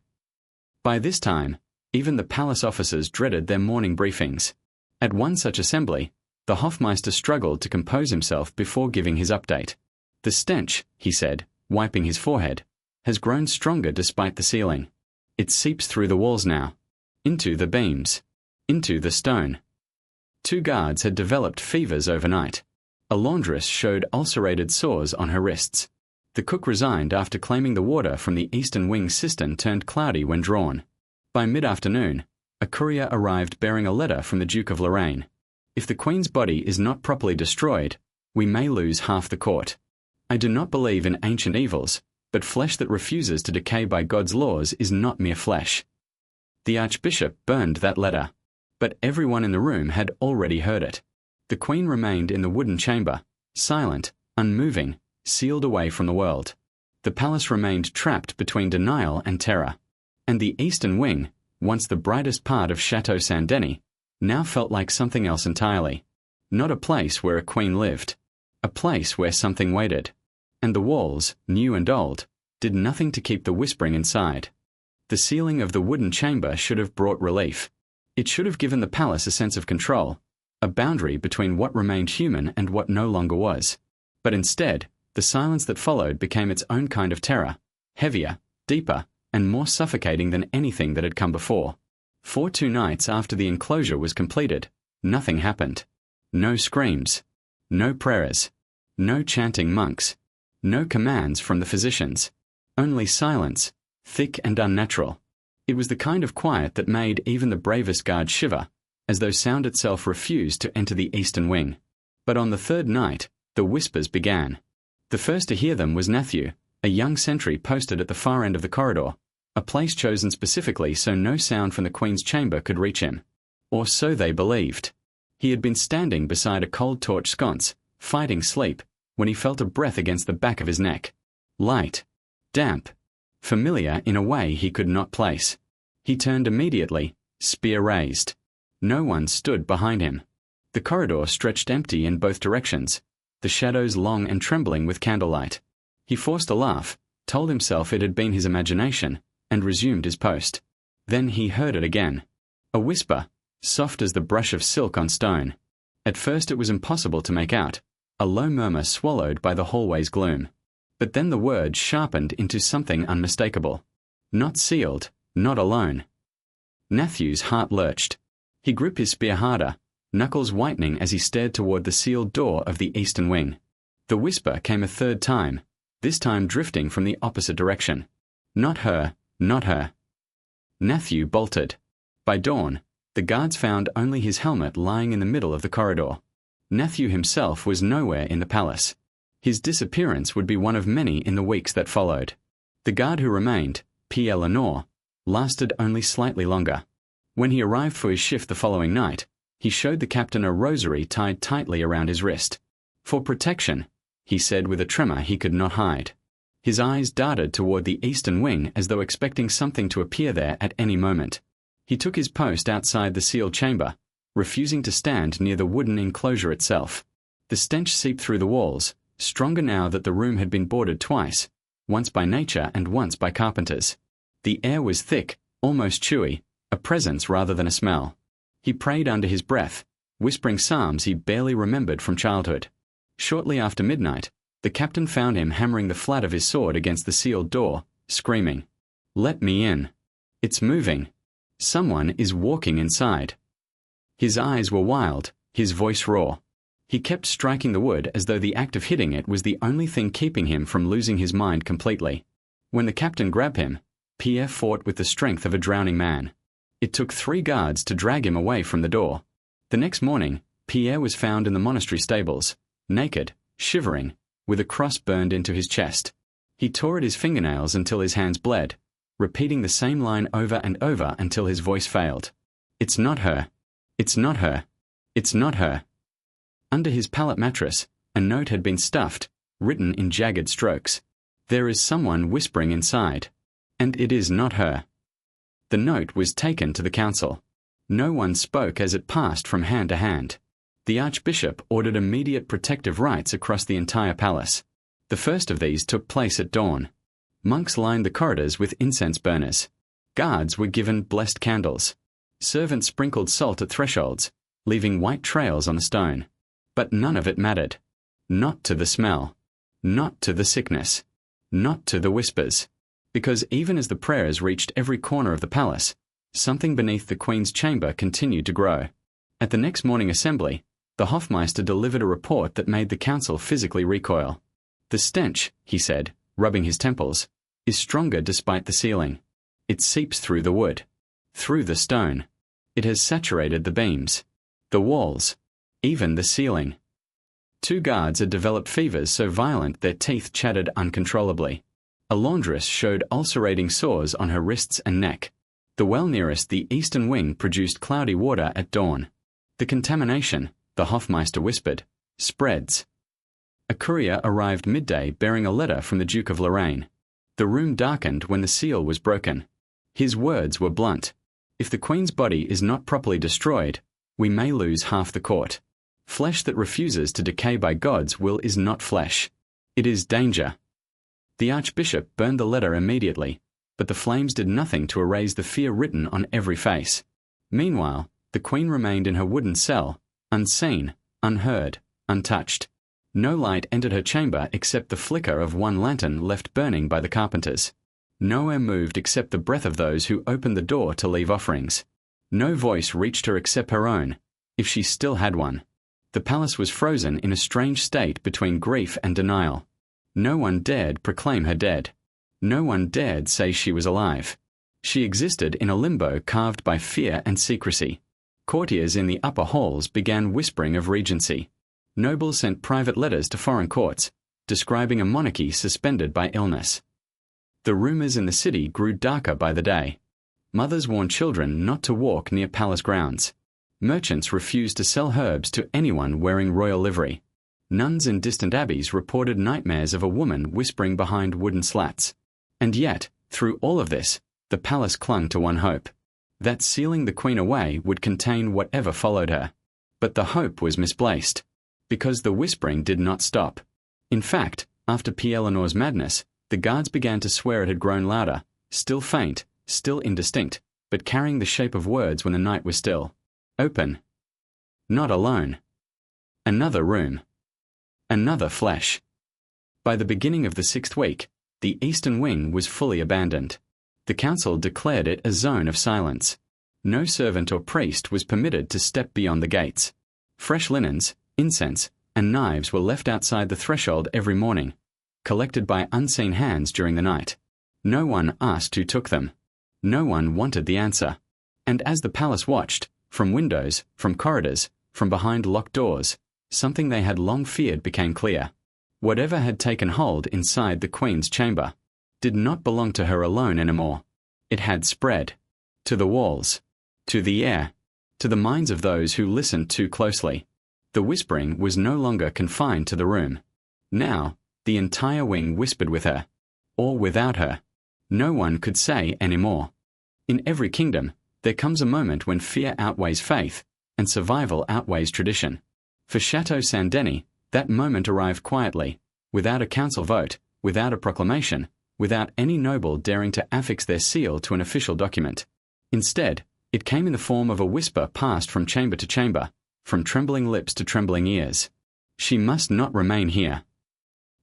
By this time, even the palace officers dreaded their morning briefings. At one such assembly, the Hofmeister struggled to compose himself before giving his update. "The stench," he said, wiping his forehead, "has grown stronger despite the sealing. It seeps through the walls now. Into the beams. Into the stone." 2 guards had developed fevers overnight. A laundress showed ulcerated sores on her wrists. The cook resigned after claiming the water from the eastern wing cistern turned cloudy when drawn. By mid-afternoon, a courier arrived bearing a letter from the Duke of Lorraine. "If the Queen's body is not properly destroyed, we may lose half the court. I do not believe in ancient evils, but flesh that refuses to decay by God's laws is not mere flesh." The Archbishop burned that letter, but everyone in the room had already heard it. The Queen remained in the wooden chamber, silent, unmoving, sealed away from the world. The palace remained trapped between denial and terror. And the eastern wing, once the brightest part of Chateau Saint-Denis, now felt like something else entirely. Not a place where a queen lived. A place where something waited. And the walls, new and old, did nothing to keep the whispering inside. The sealing of the wooden chamber should have brought relief. It should have given the palace a sense of control, a boundary between what remained human and what no longer was. But instead, the silence that followed became its own kind of terror, heavier, deeper, and more suffocating than anything that had come before. For 2 nights after the enclosure was completed, nothing happened. No screams. No prayers. No chanting monks. No commands from the physicians. Only silence, thick and unnatural. It was the kind of quiet that made even the bravest guard shiver, as though sound itself refused to enter the eastern wing. But on the 3rd night, the whispers began. The first to hear them was Matthew, a young sentry posted at the far end of the corridor, a place chosen specifically so no sound from the Queen's chamber could reach him. Or so they believed. He had been standing beside a cold torch sconce, fighting sleep, when he felt a breath against the back of his neck. Light. Damp. Familiar in a way he could not place. He turned immediately, spear raised. No one stood behind him. The corridor stretched empty in both directions, the shadows long and trembling with candlelight. He forced a laugh, told himself it had been his imagination, and resumed his post. Then he heard it again. A whisper, soft as the brush of silk on stone. At first it was impossible to make out, a low murmur swallowed by the hallway's gloom. But then the word sharpened into something unmistakable. Not sealed, not alone. Matthew's heart lurched. He gripped his spear harder, knuckles whitening as he stared toward the sealed door of the eastern wing. The whisper came a 3rd time, this time drifting from the opposite direction. Not her, not her. Matthew bolted. By dawn, the guards found only his helmet lying in the middle of the corridor. Matthew himself was nowhere in the palace. His disappearance would be one of many in the weeks that followed. The guard who remained, Pierre Lenore, lasted only slightly longer. When he arrived for his shift the following night, he showed the captain a rosary tied tightly around his wrist. "For protection," he said with a tremor he could not hide. His eyes darted toward the eastern wing as though expecting something to appear there at any moment. He took his post outside the sealed chamber, refusing to stand near the wooden enclosure itself. The stench seeped through the walls, stronger now that the room had been boarded twice, once by nature and once by carpenters. The air was thick, almost chewy, a presence rather than a smell. He prayed under his breath, whispering psalms he barely remembered from childhood. Shortly after midnight, the captain found him hammering the flat of his sword against the sealed door, screaming, "Let me in. It's moving. Someone is walking inside." His eyes were wild, his voice raw. He kept striking the wood as though the act of hitting it was the only thing keeping him from losing his mind completely. When the captain grabbed him, Pierre fought with the strength of a drowning man. It took 3 guards to drag him away from the door. The next morning, Pierre was found in the monastery stables, naked, shivering, with a cross burned into his chest. He tore at his fingernails until his hands bled, repeating the same line over and over until his voice failed. "It's not her. It's not her. It's not her." Under his pallet mattress, a note had been stuffed, written in jagged strokes. "There is someone whispering inside. And it is not her." The note was taken to the council. No one spoke as it passed from hand to hand. The archbishop ordered immediate protective rites across the entire palace. The first of these took place at dawn. Monks lined the corridors with incense burners. Guards were given blessed candles. Servants sprinkled salt at thresholds, leaving white trails on the stone. But none of it mattered. Not to the smell. Not to the sickness. Not to the whispers. Because even as the prayers reached every corner of the palace, something beneath the Queen's chamber continued to grow. At the next morning assembly, the Hofmeister delivered a report that made the council physically recoil. "The stench," he said, rubbing his temples, "is stronger despite the ceiling. It seeps through the wood, through the stone. It has saturated the beams, the walls, even the ceiling." 2 guards had developed fevers so violent their teeth chattered uncontrollably. A laundress showed ulcerating sores on her wrists and neck. The well nearest the eastern wing produced cloudy water at dawn. "The contamination," the Hofmeister whispered, "spreads." A courier arrived midday bearing a letter from the Duke of Lorraine. The room darkened when the seal was broken. His words were blunt. "If the Queen's body is not properly destroyed, we may lose half the court. Flesh that refuses to decay by God's will is not flesh. It is danger." The archbishop burned the letter immediately, but the flames did nothing to erase the fear written on every face. Meanwhile, the Queen remained in her wooden cell, unseen, unheard, untouched. No light entered her chamber except the flicker of one lantern left burning by the carpenters. Nowhere moved except the breath of those who opened the door to leave offerings. No voice reached her except her own, if she still had one. The palace was frozen in a strange state between grief and denial. No one dared proclaim her dead. No one dared say she was alive. She existed in a limbo carved by fear and secrecy. Courtiers in the upper halls began whispering of regency. Nobles sent private letters to foreign courts, describing a monarchy suspended by illness. The rumors in the city grew darker by the day. Mothers warned children not to walk near palace grounds. Merchants refused to sell herbs to anyone wearing royal livery. Nuns in distant abbeys reported nightmares of a woman whispering behind wooden slats. And yet, through all of this, the palace clung to one hope: that sealing the Queen away would contain whatever followed her. But the hope was misplaced, because the whispering did not stop. In fact, after Pierre-Lenoir's madness, the guards began to swear it had grown louder, still faint, still indistinct, but carrying the shape of words when the night was still. Open. Not alone. Another room. Another flesh. By the beginning of the 6th week, the eastern wing was fully abandoned. The council declared it a zone of silence. No servant or priest was permitted to step beyond the gates. Fresh linens, incense, and knives were left outside the threshold every morning, collected by unseen hands during the night. No one asked who took them. No one wanted the answer. And as the palace watched, from windows, from corridors, from behind locked doors, something they had long feared became clear. Whatever had taken hold inside the Queen's chamber did not belong to her alone anymore. It had spread to the walls, to the air, to the minds of those who listened too closely. The whispering was no longer confined to the room. Now, the entire wing whispered with her, or without her. No one could say any more. In every kingdom, there comes a moment when fear outweighs faith, and survival outweighs tradition. For Chateau Saint-Denis, that moment arrived quietly, without a council vote, without a proclamation, without any noble daring to affix their seal to an official document. Instead, it came in the form of a whisper passed from chamber to chamber, from trembling lips to trembling ears. She must not remain here.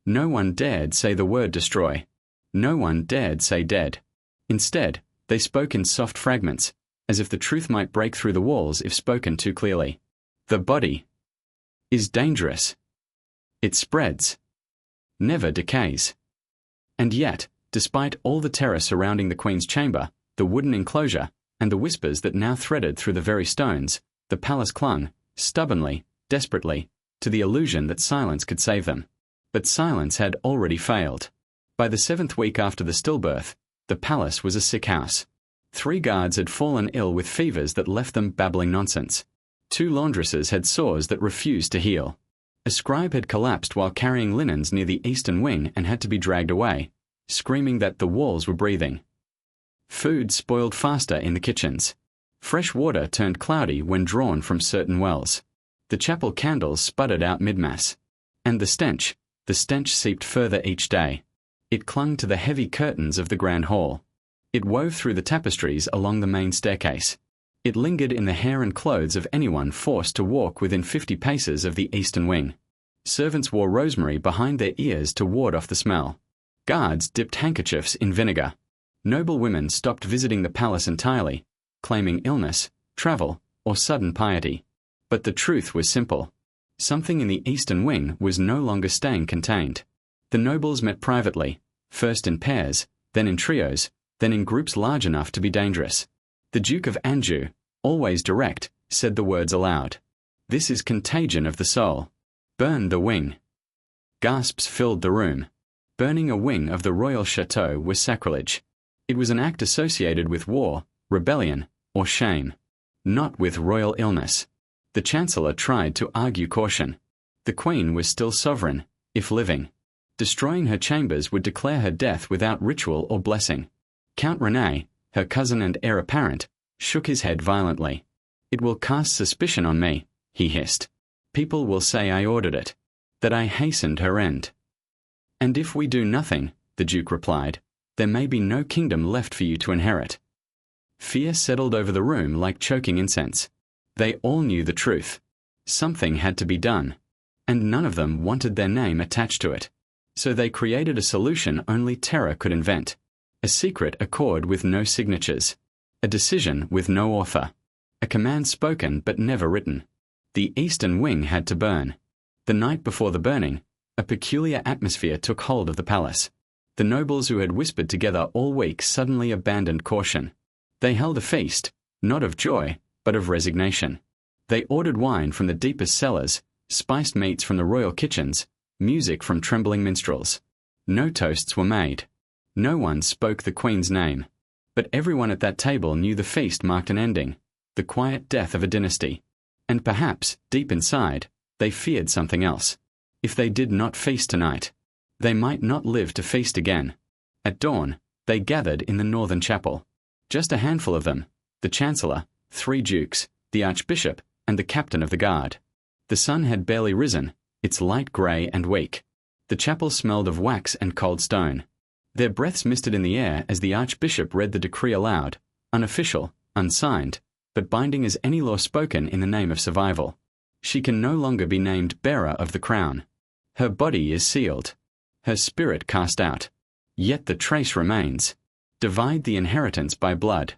No one dared say the word destroy. No one dared say dead. Instead, they spoke in soft fragments, as if the truth might break through the walls if spoken too clearly. The body is dangerous. It spreads, never decays. And yet, despite all the terror surrounding the Queen's chamber, the wooden enclosure, and the whispers that now threaded through the very stones, the palace clung, stubbornly, desperately, to the illusion that silence could save them. But silence had already failed. By the 7th week after the stillbirth, the palace was a sick house. 3 guards had fallen ill with fevers that left them babbling nonsense. 2 laundresses had sores that refused to heal. A scribe had collapsed while carrying linens near the eastern wing and had to be dragged away, screaming that the walls were breathing. Food spoiled faster in the kitchens. Fresh water turned cloudy when drawn from certain wells. The chapel candles sputtered out mid-mass. And the stench seeped further each day. It clung to the heavy curtains of the grand hall. It wove through the tapestries along the main staircase. It lingered in the hair and clothes of anyone forced to walk within 50 paces of the eastern wing. Servants wore rosemary behind their ears to ward off the smell. Guards dipped handkerchiefs in vinegar. Noble women stopped visiting the palace entirely, claiming illness, travel, or sudden piety. But the truth was simple. Something in the eastern wing was no longer staying contained. The nobles met privately, first in pairs, then in trios, then in groups large enough to be dangerous. The Duke of Anjou, always direct, said the words aloud. This is contagion of the soul. Burn the wing. Gasps filled the room. Burning a wing of the royal chateau was sacrilege. It was an act associated with war, rebellion, or shame, not with royal illness. The Chancellor tried to argue caution. The Queen was still sovereign, if living. Destroying her chambers would declare her death without ritual or blessing. Count René, her cousin and heir apparent, shook his head violently. It will cast suspicion on me, he hissed. People will say I ordered it, that I hastened her end. And if we do nothing, the Duke replied, there may be no kingdom left for you to inherit. Fear settled over the room like choking incense. They all knew the truth. Something had to be done, and none of them wanted their name attached to it. So they created a solution only terror could invent. A secret accord with no signatures. A decision with no author. A command spoken but never written. The eastern wing had to burn. The night before the burning, a peculiar atmosphere took hold of the palace. The nobles who had whispered together all week suddenly abandoned caution. They held a feast, not of joy, but of resignation. They ordered wine from the deepest cellars, spiced meats from the royal kitchens, music from trembling minstrels. No toasts were made. No one spoke the Queen's name. But everyone at that table knew the feast marked an ending, the quiet death of a dynasty. And perhaps, deep inside, they feared something else. If they did not feast tonight, they might not live to feast again. At dawn, they gathered in the northern chapel. Just a handful of them, the Chancellor, 3 dukes, the Archbishop, and the captain of the guard. The sun had barely risen, its light grey and weak. The chapel smelled of wax and cold stone. Their breaths misted in the air as the Archbishop read the decree aloud, unofficial, unsigned, but binding as any law spoken in the name of survival. She can no longer be named bearer of the crown. Her body is sealed. Her spirit cast out. Yet the trace remains. Divide the inheritance by blood.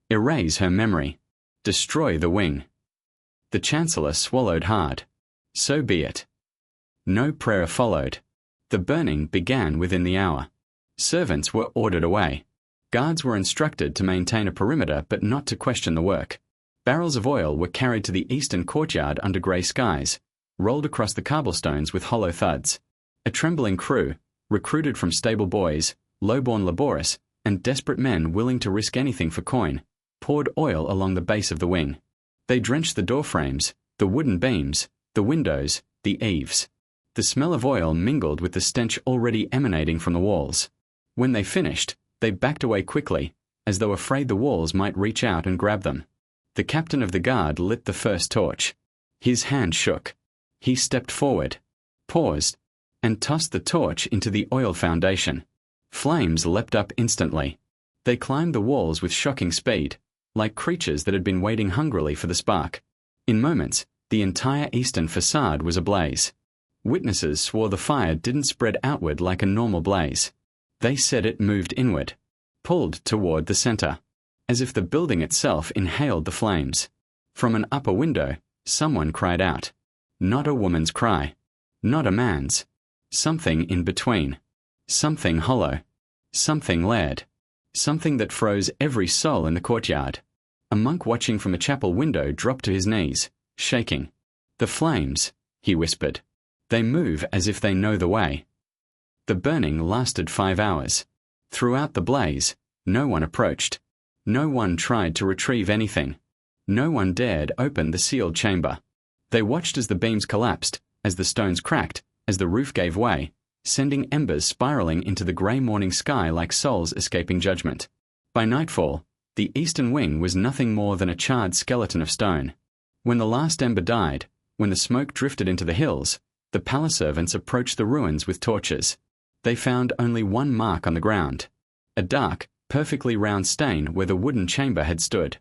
Erase her memory. Destroy the wing. The Chancellor swallowed hard. So be it. No prayer followed. The burning began within the hour. Servants were ordered away. Guards were instructed to maintain a perimeter but not to question the work. Barrels of oil were carried to the eastern courtyard under grey skies, rolled across the cobblestones with hollow thuds. A trembling crew, recruited from stable boys, low-born laborious, and desperate men willing to risk anything for coin, poured oil along the base of the wing. They drenched the door frames, the wooden beams, the windows, the eaves. The smell of oil mingled with the stench already emanating from the walls. When they finished, they backed away quickly, as though afraid the walls might reach out and grab them. The captain of the guard lit the first torch. His hand shook. He stepped forward, paused, and tossed the torch into the oil foundation. Flames leapt up instantly. They climbed the walls with shocking speed, like creatures that had been waiting hungrily for the spark. In moments, the entire eastern facade was ablaze. Witnesses swore the fire didn't spread outward like a normal blaze. They said it moved inward, pulled toward the center, as if the building itself inhaled the flames. From an upper window, someone cried out. Not a woman's cry. Not a man's. Something in between. Something hollow. Something layered. Something that froze every soul in the courtyard. A monk watching from a chapel window dropped to his knees, shaking. The flames, he whispered. They move as if they know the way. The burning lasted 5 hours. Throughout the blaze, no one approached. No one tried to retrieve anything. No one dared open the sealed chamber. They watched as the beams collapsed, as the stones cracked, as the roof gave way, sending embers spiraling into the grey morning sky like souls escaping judgment. By nightfall, the eastern wing was nothing more than a charred skeleton of stone. When the last ember died, when the smoke drifted into the hills, the palace servants approached the ruins with torches. They found only one mark on the ground, a dark, perfectly round stain where the wooden chamber had stood.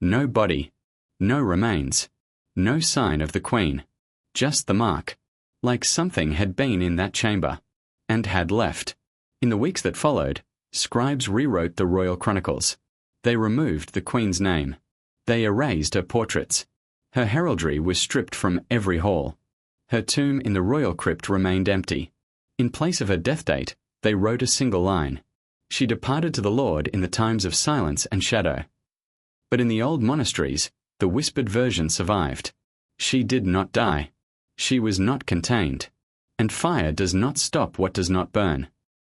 No body, no remains, no sign of the queen, just the mark, like something had been in that chamber, and had left. In the weeks that followed, scribes rewrote the royal chronicles. They removed the queen's name. They erased her portraits. Her heraldry was stripped from every hall. Her tomb in the royal crypt remained empty. In place of her death date, they wrote a single line. She departed to the Lord in the times of silence and shadow. But in the old monasteries, the whispered version survived. She did not die. She was not contained. And fire does not stop what does not burn.